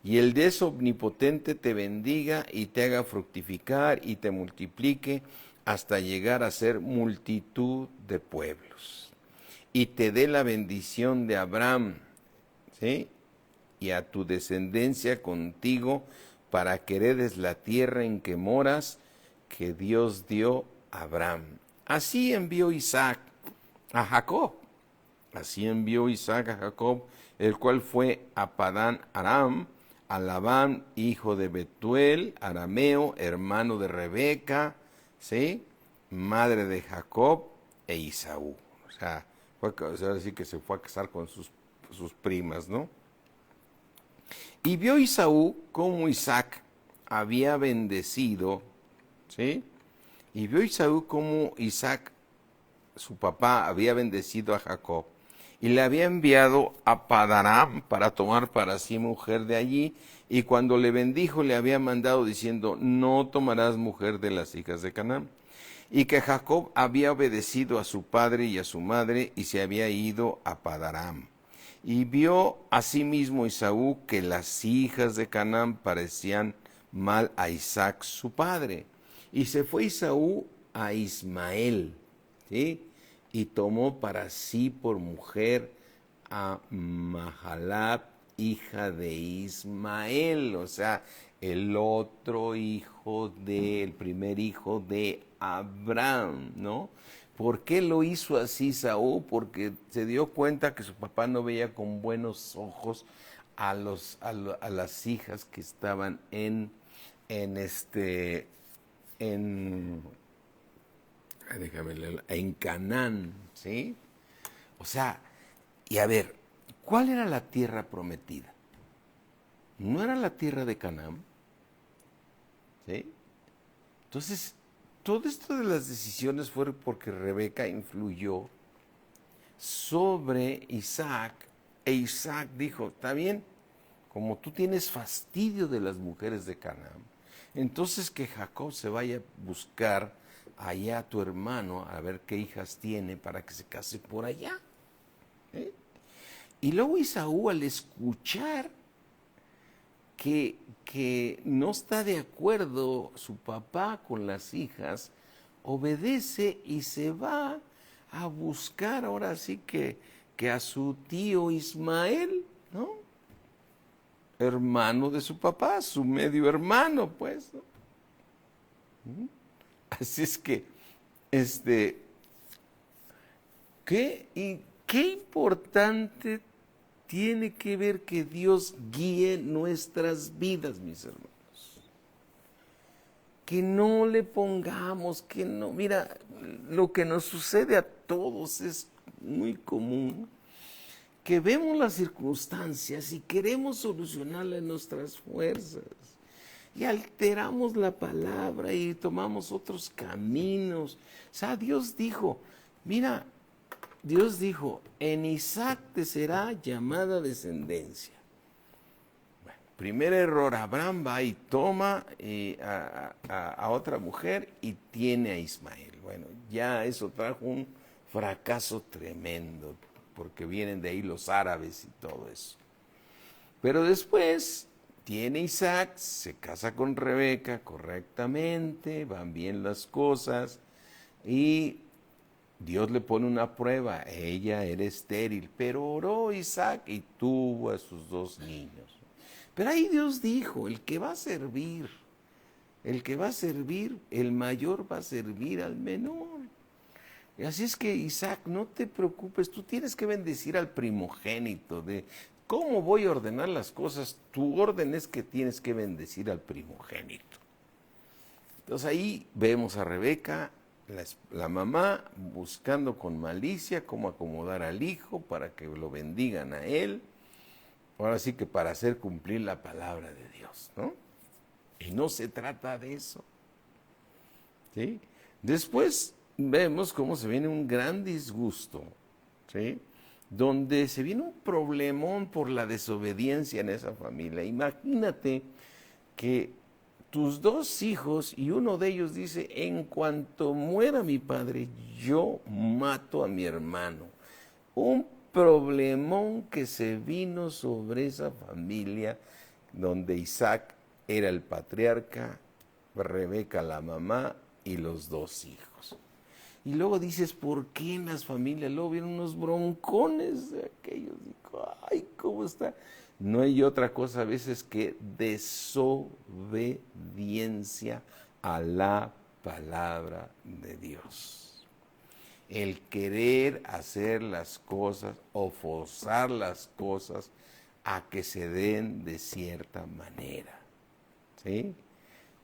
Y el Dios omnipotente te bendiga y te haga fructificar y te multiplique hasta llegar a ser multitud de pueblos. Y te dé la bendición de Abraham, ¿sí? Y a tu descendencia contigo, para que heredes la tierra en que moras, que Dios dio a Abraham. Así envió Isaac a Jacob. Así envió Isaac a Jacob, el cual fue a Padán Aram, a Labán, hijo de Betuel, arameo, hermano de Rebeca, ¿sí? Madre de Jacob e Isaú. O sea, ahora sí que se fue a casar con sus primas, ¿no? Y vio Isaú cómo Isaac había bendecido, ¿sí? Y vio Isaú cómo Isaac, su papá, había bendecido a Jacob y le había enviado a Padaram para tomar para sí mujer de allí, y cuando le bendijo le había mandado diciendo, no tomarás mujer de las hijas de Canaán. Y que Jacob había obedecido a su padre y a su madre y se había ido a Padaram. Y vio asimismo Esaú que las hijas de Canaán parecían mal a Isaac su padre. Y se fue Esaú a Ismael, ¿sí? Y tomó para sí por mujer a Mahalat, hija de Ismael, o sea, el primer hijo de Abraham, ¿no? ¿Por qué lo hizo así Saúl? Porque se dio cuenta que su papá no veía con buenos ojos a las hijas que estaban en Canaán, ¿sí? O sea, y a ver, ¿cuál era la tierra prometida? ¿No era la tierra de Canaán? ¿Sí? Entonces, todo esto de las decisiones fue porque Rebeca influyó sobre Isaac, e Isaac dijo, está bien, como tú tienes fastidio de las mujeres de Canaán, entonces que Jacob se vaya a buscar allá a tu hermano a ver qué hijas tiene para que se case por allá. ¿Eh? Y luego Esaú, al escuchar que no está de acuerdo su papá con las hijas, obedece y se va a buscar ahora sí que a su tío Ismael, ¿no? Hermano de su papá, su medio hermano, pues, ¿no? Así es que, qué importante tiene que ver que Dios guíe nuestras vidas, mis hermanos. Que no le pongamos, que no, mira, lo que nos sucede a todos es muy común, que vemos las circunstancias y queremos solucionarlas en nuestras fuerzas. Y alteramos la palabra y tomamos otros caminos. O sea, Dios dijo, mira, Dios dijo, en Isaac te será llamada descendencia. Bueno, primer error, Abraham va y toma a otra mujer y tiene a Ismael. Bueno, ya eso trajo un fracaso tremendo. porque vienen de ahí los árabes y todo eso. Pero después tiene Isaac, se casa con Rebeca correctamente, van bien las cosas y Dios le pone una prueba, ella era estéril, pero oró Isaac y tuvo a sus 2 niños. Pero ahí Dios dijo, el que va a servir, el mayor va a servir al menor. Y así es que Isaac, no te preocupes, tú tienes que bendecir al primogénito. ¿Cómo voy a ordenar las cosas? Tu orden es que tienes que bendecir al primogénito. Entonces ahí vemos a Rebeca, la mamá, buscando con malicia cómo acomodar al hijo para que lo bendigan a él. Ahora sí que para hacer cumplir la palabra de Dios, ¿no? Y no se trata de eso, ¿sí? Después vemos cómo se viene un gran disgusto, ¿sí? Donde se viene un problemón por la desobediencia en esa familia. Imagínate que tus 2 hijos y uno de ellos dice, en cuanto muera mi padre, yo mato a mi hermano. Un problemón que se vino sobre esa familia donde Isaac era el patriarca, Rebeca la mamá y los 2 hijos. Y luego dices, ¿por qué en las familias? Luego vienen unos broncones de aquellos. Digo, ay, ¿cómo está? No hay otra cosa a veces que desobediencia a la palabra de Dios. El querer hacer las cosas o forzar las cosas a que se den de cierta manera, ¿sí?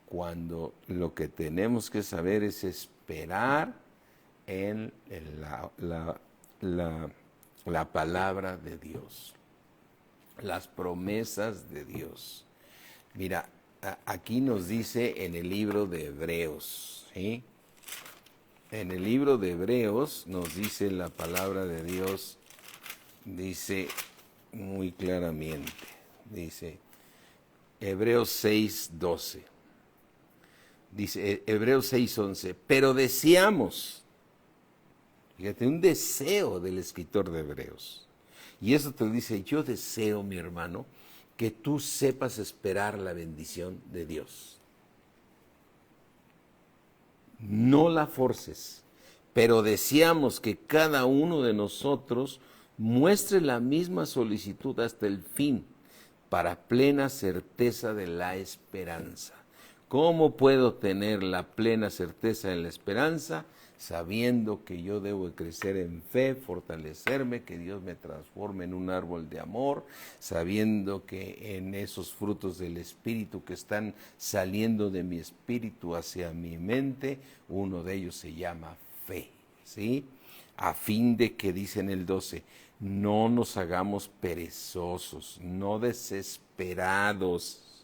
Cuando lo que tenemos que saber es esperar en la palabra de Dios, las promesas de Dios. Mira, aquí nos dice en el libro de Hebreos, ¿sí? En el libro de Hebreos nos dice la palabra de Dios, dice muy claramente, dice Hebreos 6:12, dice Hebreos 6:11, pero deseamos, fíjate, un deseo del escritor de Hebreos, y eso te dice, yo deseo, mi hermano, que tú sepas esperar la bendición de Dios. No la forces, pero deseamos que cada uno de nosotros muestre la misma solicitud hasta el fin, para plena certeza de la esperanza. ¿Cómo puedo tener la plena certeza de la esperanza? Sabiendo que yo debo crecer en fe, fortalecerme, que Dios me transforme en un árbol de amor, sabiendo que en esos frutos del Espíritu que están saliendo de mi espíritu hacia mi mente, uno de ellos se llama fe, ¿sí? A fin de que, dice en el 12, no nos hagamos perezosos, no desesperados,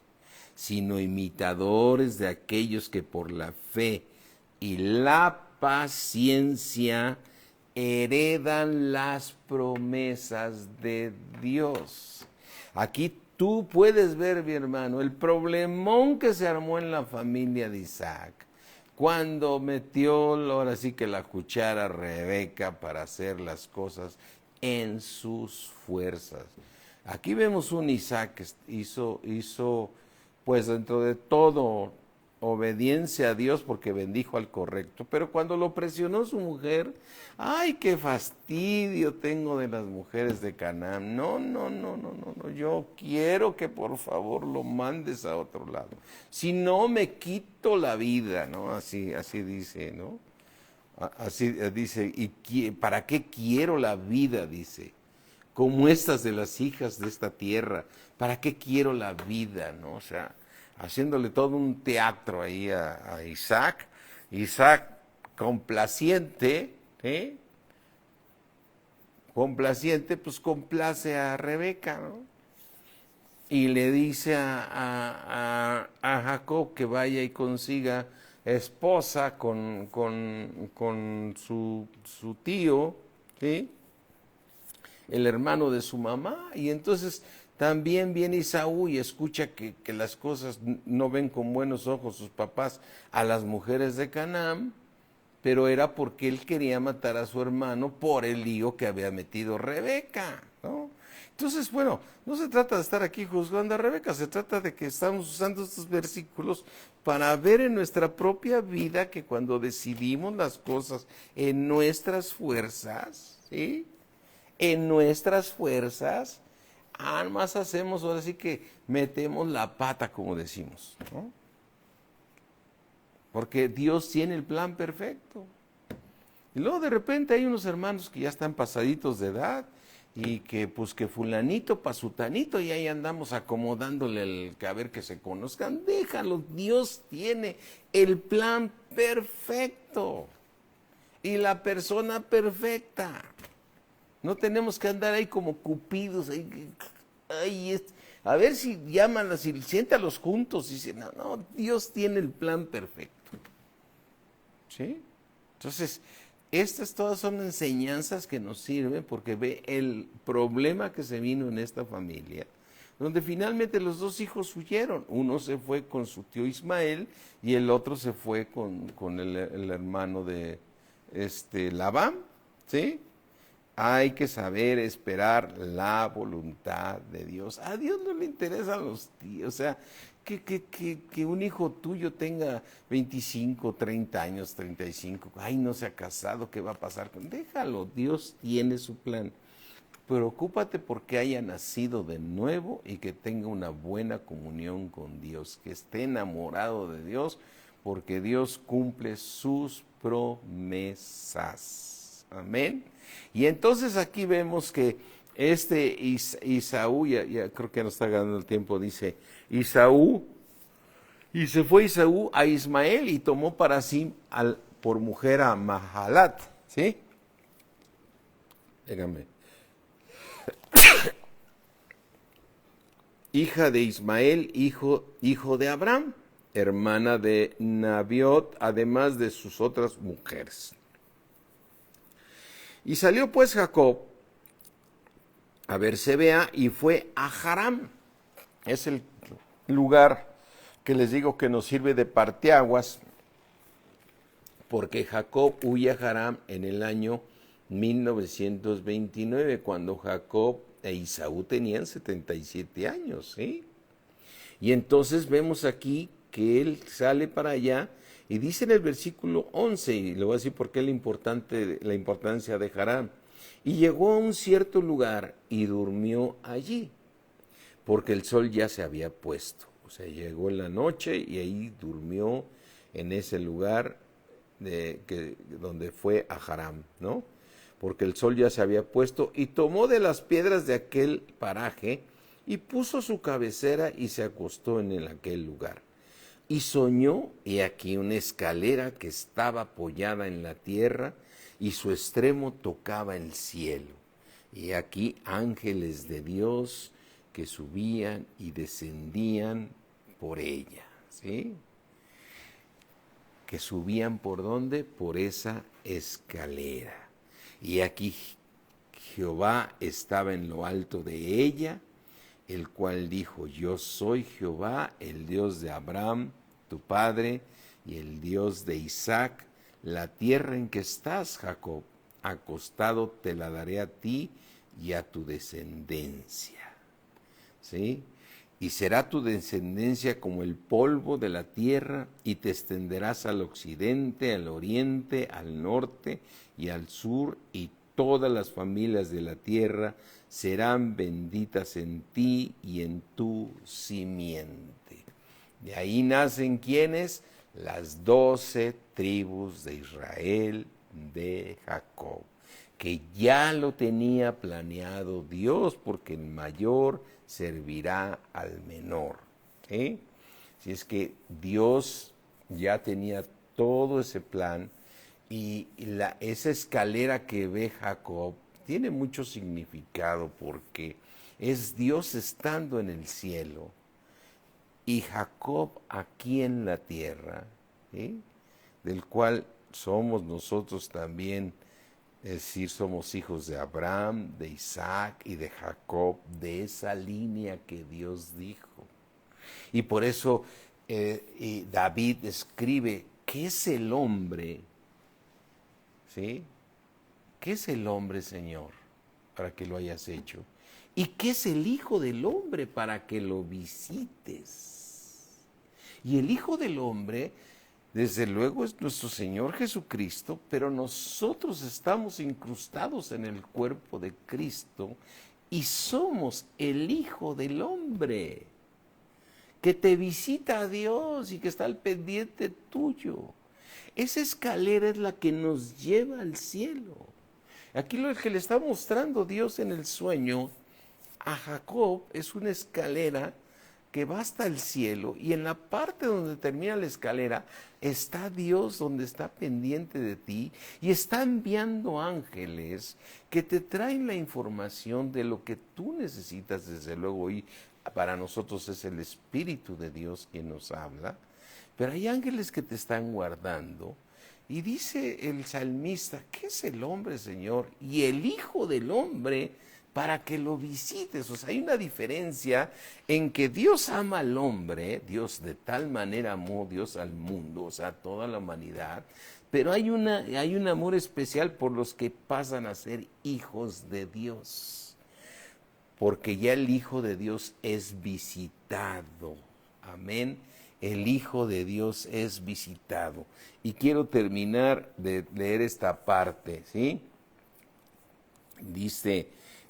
sino imitadores de aquellos que por la fe y la paciencia heredan las promesas de Dios. Aquí tú puedes ver, mi hermano, el problemón que se armó en la familia de Isaac cuando metió ahora sí que la cuchara a Rebeca para hacer las cosas en sus fuerzas. Aquí vemos un Isaac que hizo pues dentro de todo obediencia a Dios porque bendijo al correcto, pero cuando lo presionó su mujer, ay, qué fastidio tengo de las mujeres de Canaán, no, yo quiero que por favor lo mandes a otro lado, si no me quito la vida, ¿no? Así dice, ¿no? Así dice, ¿y para qué quiero la vida? Dice, como estas de las hijas de esta tierra, ¿para qué quiero la vida? ¿No? O sea, haciéndole todo un teatro ahí a Isaac. Isaac, complaciente, complaciente, pues complace a Rebeca, ¿no? Y le dice a Jacob que vaya y consiga esposa con su tío, ¿sí? El hermano de su mamá, y entonces también viene Esaú y escucha que las cosas no ven con buenos ojos sus papás a las mujeres de Canaán, pero era porque él quería matar a su hermano por el lío que había metido Rebeca, ¿no? Entonces, bueno, no se trata de estar aquí juzgando a Rebeca, se trata de que estamos usando estos versículos para ver en nuestra propia vida que cuando decidimos las cosas en nuestras fuerzas, ¿sí? En nuestras fuerzas, más hacemos, ahora sí que metemos la pata, como decimos, ¿no? Porque Dios tiene el plan perfecto. Y luego de repente hay unos hermanos que ya están pasaditos de edad y que pues que fulanito pa' sutanito y ahí andamos acomodándole el que a ver que se conozcan. Déjalo, Dios tiene el plan perfecto y la persona perfecta. No tenemos que andar ahí como cupidos, a ver si llaman, si siéntalos juntos y dicen, no, no, Dios tiene el plan perfecto. ¿Sí? Entonces, estas todas son enseñanzas que nos sirven porque ve el problema que se vino en esta familia, donde finalmente los dos hijos huyeron. Uno se fue con su tío Ismael y el otro se fue con el hermano de Labán, ¿sí? Hay que saber esperar la voluntad de Dios. A Dios no le interesan los tíos, o sea, que un hijo tuyo tenga 25, 30 años, 35, ay, no se ha casado, ¿qué va a pasar? Déjalo, Dios tiene su plan. Preocúpate porque haya nacido de nuevo y que tenga una buena comunión con Dios, que esté enamorado de Dios, porque Dios cumple sus promesas. Amén. Y entonces aquí vemos que Isaú, ya creo que nos está ganando el tiempo, dice Isaú, y se fue Isaú a Ismael y tomó para sí por mujer a Mahalat, ¿sí? Dígame. Hija de Ismael, hijo de Abraham, hermana de Nabiot, además de sus otras mujeres. Y salió pues Jacob a Bersebea y fue a Haram. Es el lugar que les digo que nos sirve de parteaguas, porque Jacob huye a Haram en el año 1929, cuando Jacob e Isaú tenían 77 años, ¿sí? Y entonces vemos aquí que él sale para allá y dice en el versículo 11, y le voy a decir por qué la importancia de Haram. Y llegó a un cierto lugar y durmió allí, porque el sol ya se había puesto. O sea, llegó en la noche y ahí durmió en ese lugar donde fue a Haram, ¿no? Porque el sol ya se había puesto, y tomó de las piedras de aquel paraje y puso su cabecera y se acostó en aquel lugar. Y soñó, y aquí una escalera que estaba apoyada en la tierra, y su extremo tocaba el cielo. Y aquí ángeles de Dios que subían y descendían por ella, ¿sí? Que subían por dónde? Por esa escalera. Y aquí Jehová estaba en lo alto de ella, el cual dijo, yo soy Jehová, el Dios de Abraham, tu padre, y el Dios de Isaac. La tierra en que estás, Jacob, acostado te la daré a ti y a tu descendencia. ¿Sí? Y será tu descendencia como el polvo de la tierra, y te extenderás al occidente, al oriente, al norte y al sur, y todas las familias de la tierra serán benditas en ti y en tu simiente. De ahí nacen, ¿quiénes? Las 12 tribus de Israel, de Jacob, que ya lo tenía planeado Dios, porque el mayor servirá al menor. ¿Sí? Si es que Dios ya tenía todo ese plan, y esa escalera que ve Jacob tiene mucho significado, porque es Dios estando en el cielo y Jacob aquí en la tierra, ¿sí? Del cual somos nosotros también, es decir, somos hijos de Abraham, de Isaac y de Jacob, de esa línea que Dios dijo. Y por eso David escribe, ¿qué es el hombre ¿sí? ¿Qué es el hombre, Señor, para que lo hayas hecho? ¿Y qué es el Hijo del Hombre para que lo visites? Y el Hijo del Hombre, desde luego, es nuestro Señor Jesucristo, pero nosotros estamos incrustados en el cuerpo de Cristo y somos el Hijo del Hombre, que te visita a Dios y que está al pendiente tuyo. Esa escalera es la que nos lleva al cielo. Aquí lo que le está mostrando Dios en el sueño a Jacob es una escalera que va hasta el cielo, y en la parte donde termina la escalera está Dios, donde está pendiente de ti y está enviando ángeles que te traen la información de lo que tú necesitas, desde luego, y para nosotros es el Espíritu de Dios quien nos habla, pero hay ángeles que te están guardando. Y dice el salmista, ¿qué es el hombre, Señor? Y el Hijo del Hombre para que lo visites. O sea, hay una diferencia en que Dios ama al hombre, Dios de tal manera amó Dios al mundo, o sea, a toda la humanidad, pero hay un amor especial por los que pasan a ser hijos de Dios, porque ya el Hijo de Dios es visitado. Amén. El Hijo de Dios es visitado. Y quiero terminar de leer esta parte, ¿sí?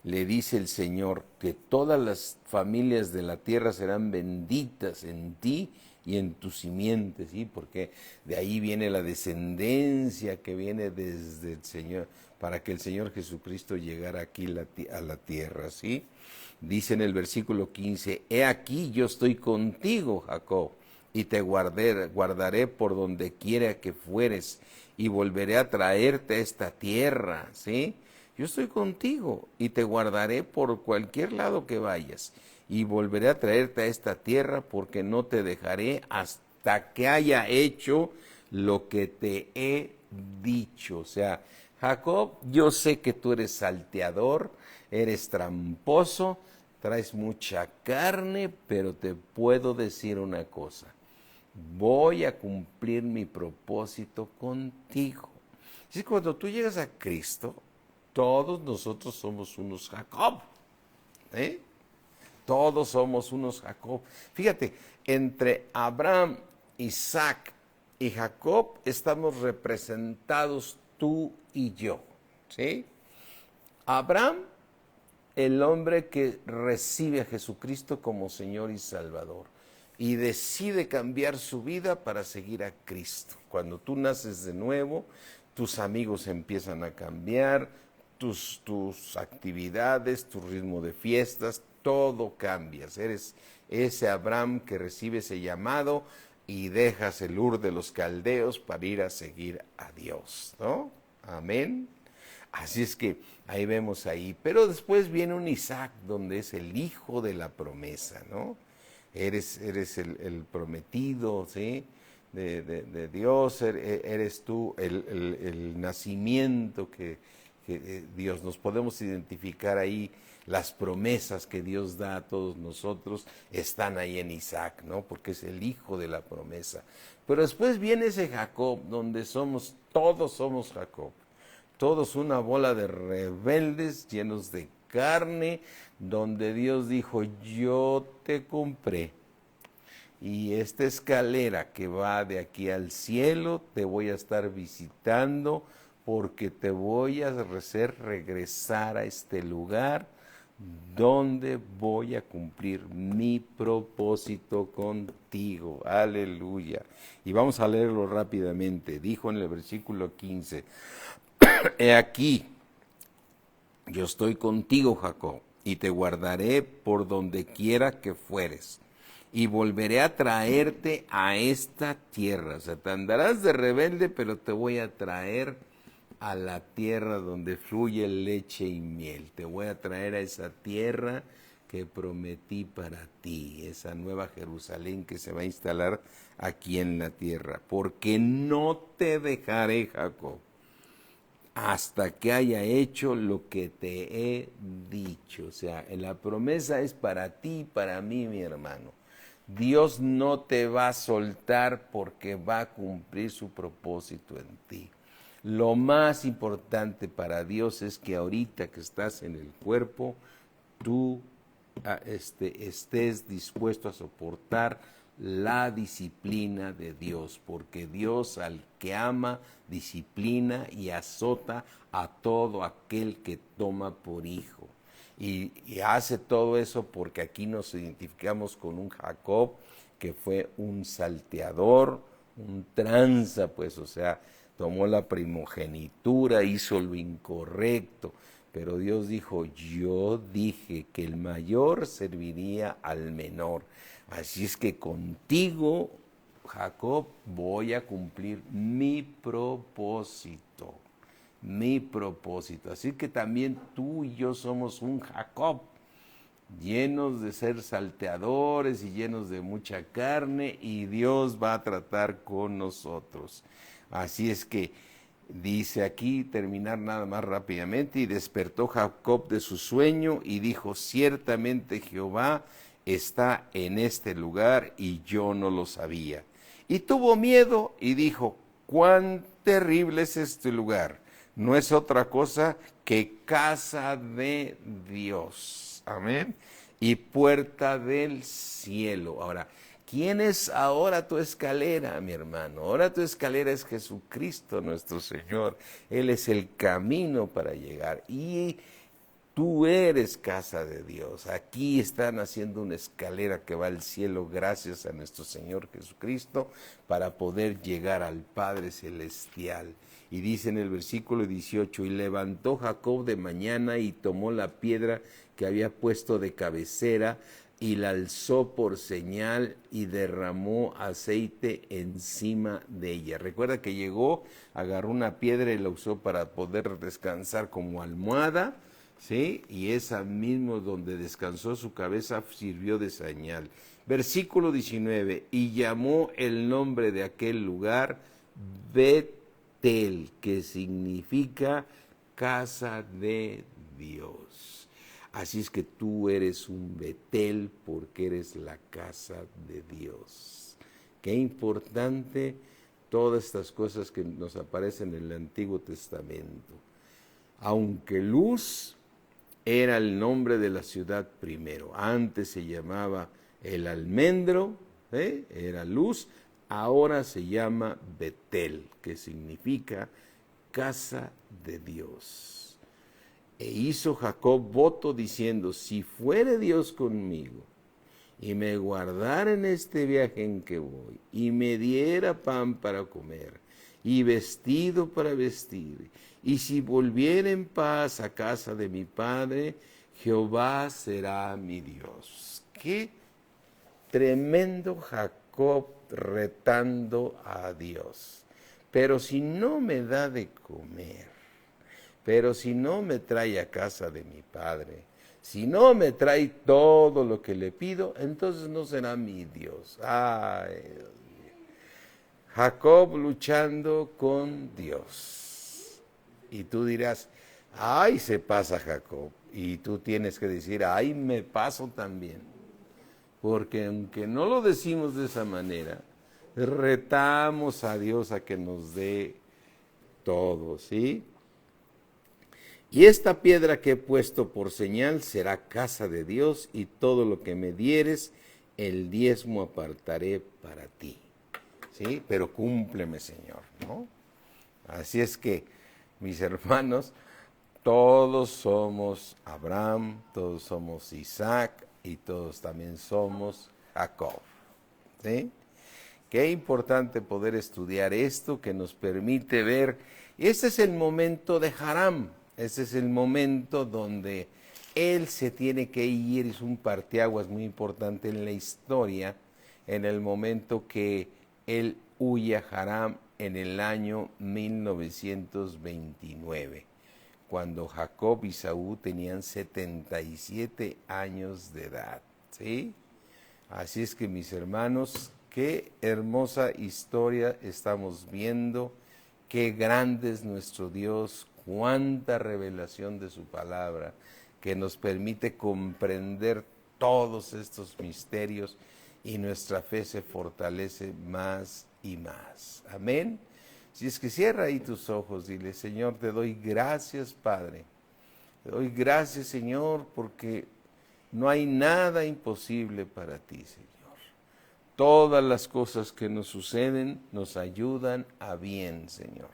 Le dice el Señor que todas las familias de la tierra serán benditas en ti y en tu simiente, ¿sí? Porque de ahí viene la descendencia que viene desde el Señor, para que el Señor Jesucristo llegara aquí a la tierra, ¿sí? Dice en el versículo 15, he aquí yo estoy contigo, Jacob, y te guardaré por donde quiera que fueres, y volveré a traerte a esta tierra, ¿sí? Yo estoy contigo y te guardaré por cualquier lado que vayas, y volveré a traerte a esta tierra, porque no te dejaré hasta que haya hecho lo que te he dicho. O sea, Jacob, yo sé que tú eres salteador, eres tramposo, traes mucha carne, pero te puedo decir una cosa: voy a cumplir mi propósito contigo. Es cuando tú llegas a Cristo, todos nosotros somos unos Jacob, ¿eh? Todos somos unos Jacob. Fíjate, entre Abraham, Isaac y Jacob estamos representados tú y yo, ¿sí? Abraham, el hombre que recibe a Jesucristo como Señor y Salvador y decide cambiar su vida para seguir a Cristo. Cuando tú naces de nuevo, tus amigos empiezan a cambiar, tus actividades, tu ritmo de fiestas, todo cambia. Eres ese Abraham que recibe ese llamado y dejas el Ur de los Caldeos para ir a seguir a Dios, ¿no? Amén. Así es que ahí vemos ahí. Pero después viene un Isaac, donde es el hijo de la promesa, ¿no? Eres el prometido, ¿sí? De Dios, eres tú el nacimiento que Dios, nos podemos identificar ahí. Las promesas que Dios da a todos nosotros están ahí en Isaac, ¿no? Porque es el hijo de la promesa. Pero después viene ese Jacob, donde todos somos Jacob. Todos una bola de rebeldes llenos de carne, donde Dios dijo, yo te compré. Y esta escalera que va de aquí al cielo, te voy a estar visitando, porque te voy a hacer regresar a este lugar donde voy a cumplir mi propósito contigo. Aleluya. Y vamos a leerlo rápidamente. Dijo en el versículo 15, he aquí, yo estoy contigo, Jacob, y te guardaré por donde quiera que fueres, y volveré a traerte a esta tierra. O sea, te andarás de rebelde, pero te voy a traer a la tierra donde fluye leche y miel. Te voy a traer a esa tierra que prometí para ti, esa nueva Jerusalén que se va a instalar aquí en la tierra. Porque no te dejaré, Jacob, hasta que haya hecho lo que te he dicho. O sea, la promesa es para ti y para mí, mi hermano. Dios no te va a soltar porque va a cumplir su propósito en ti. Lo más importante para Dios es que ahorita que estás en el cuerpo, tú estés dispuesto a soportar la disciplina de Dios, porque Dios al que ama disciplina y azota a todo aquel que toma por hijo. Y hace todo eso porque aquí nos identificamos con un Jacob que fue un salteador, un tranza, pues, o sea, tomó la primogenitura, hizo lo incorrecto. Pero Dios dijo, yo dije que el mayor serviría al menor. Así es que contigo, Jacob, voy a cumplir mi propósito. Mi propósito. Así que también tú y yo somos un Jacob, llenos de ser salteadores y llenos de mucha carne, y Dios va a tratar con nosotros. Así es que dice aquí, terminar nada más rápidamente, y despertó Jacob de su sueño y dijo, ciertamente Jehová está en este lugar y yo no lo sabía. Y tuvo miedo y dijo, cuán terrible es este lugar. No es otra cosa que casa de Dios. Amén. Y puerta del cielo. Ahora, ¿quién es ahora tu escalera, mi hermano? Ahora tu escalera es Jesucristo nuestro Señor. Él es el camino para llegar. Y tú eres casa de Dios. Aquí están haciendo una escalera que va al cielo gracias a nuestro Señor Jesucristo para poder llegar al Padre Celestial. Y dice en el versículo 18, y levantó Jacob de mañana y tomó la piedra que había puesto de cabecera y la alzó por señal y derramó aceite encima de ella. Recuerda que llegó, agarró una piedra y la usó para poder descansar como almohada, ¿sí? Y esa mismo donde descansó su cabeza sirvió de señal. Versículo 19, y llamó el nombre de aquel lugar Betel, que significa casa de Dios. Así es que tú eres un Betel porque eres la casa de Dios. Qué importante todas estas cosas que nos aparecen en el Antiguo Testamento. Aunque Luz era el nombre de la ciudad primero, antes se llamaba el almendro, era Luz, ahora se llama Betel, que significa casa de Dios. E hizo Jacob voto diciendo, si fuere Dios conmigo y me guardara en este viaje en que voy, y me diera pan para comer y vestido para vestir, y si volviera en paz a casa de mi padre, Jehová será mi Dios. Qué tremendo Jacob retando a Dios. Pero si no me da de comer, pero si no me trae a casa de mi padre, si no me trae todo lo que le pido, entonces no será mi Dios. Ay, Dios mío. Jacob luchando con Dios. Y tú dirás, ay, se pasa Jacob. Y tú tienes que decir, ay, me paso también. Porque aunque no lo decimos de esa manera, retamos a Dios a que nos dé todo, ¿sí? Y esta piedra que he puesto por señal será casa de Dios, y todo lo que me dieres, el diezmo apartaré para ti. ¿Sí? Pero cúmpleme, Señor, ¿no? Así es que, mis hermanos, todos somos Abraham, todos somos Isaac y todos también somos Jacob. ¿Sí? Qué importante poder estudiar esto que nos permite ver. Y este es el momento de Haram. Ese es el momento donde él se tiene que ir, es un parteaguas muy importante en la historia, en el momento que él huye a Haram en el año 1929, cuando Jacob y Saúl tenían 77 años de edad, ¿sí? Así es que, mis hermanos, qué hermosa historia estamos viendo, qué grande es nuestro Dios, cuánta revelación de su palabra que nos permite comprender todos estos misterios, y nuestra fe se fortalece más y más. Amén. Si es que cierra ahí tus ojos, dile, Señor, te doy gracias, Padre. Te doy gracias, Señor, porque no hay nada imposible para ti, Señor. Todas las cosas que nos suceden nos ayudan a bien, Señor.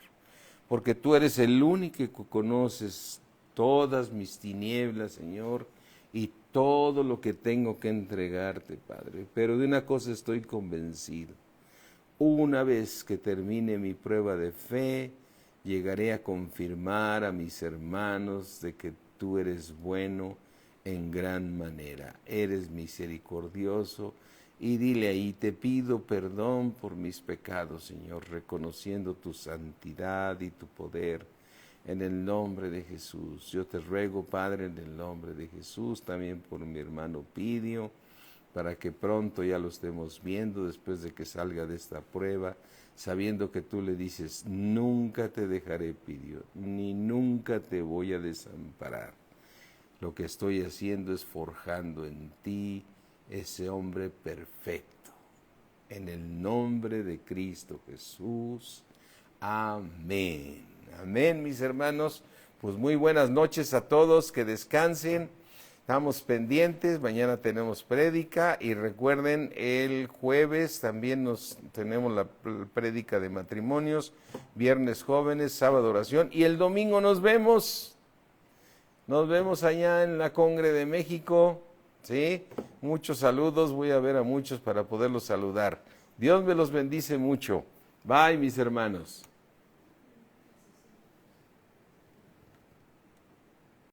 Porque tú eres el único que conoces todas mis tinieblas, Señor, y todo lo que tengo que entregarte, Padre. Pero de una cosa estoy convencido. Una vez que termine mi prueba de fe, llegaré a confirmar a mis hermanos de que tú eres bueno en gran manera. Eres misericordioso. Y dile ahí, te pido perdón por mis pecados, Señor, reconociendo tu santidad y tu poder. En el nombre de Jesús. Yo te ruego, Padre, en el nombre de Jesús, también por mi hermano Pidio, para que pronto ya lo estemos viendo después de que salga de esta prueba, sabiendo que tú le dices, nunca te dejaré, Pidio, ni nunca te voy a desamparar. Lo que estoy haciendo es forjando en ti ese hombre perfecto. En el nombre de Cristo Jesús. Amén. Amén, mis hermanos. Pues muy buenas noches a todos, que descansen. Estamos pendientes, mañana tenemos prédica y recuerden, el jueves también tenemos la prédica de matrimonios, viernes jóvenes, sábado oración y el domingo nos vemos. Nos vemos allá en la Congre de México, ¿sí? Muchos saludos, voy a ver a muchos para poderlos saludar. Dios me los bendice mucho. Bye, mis hermanos.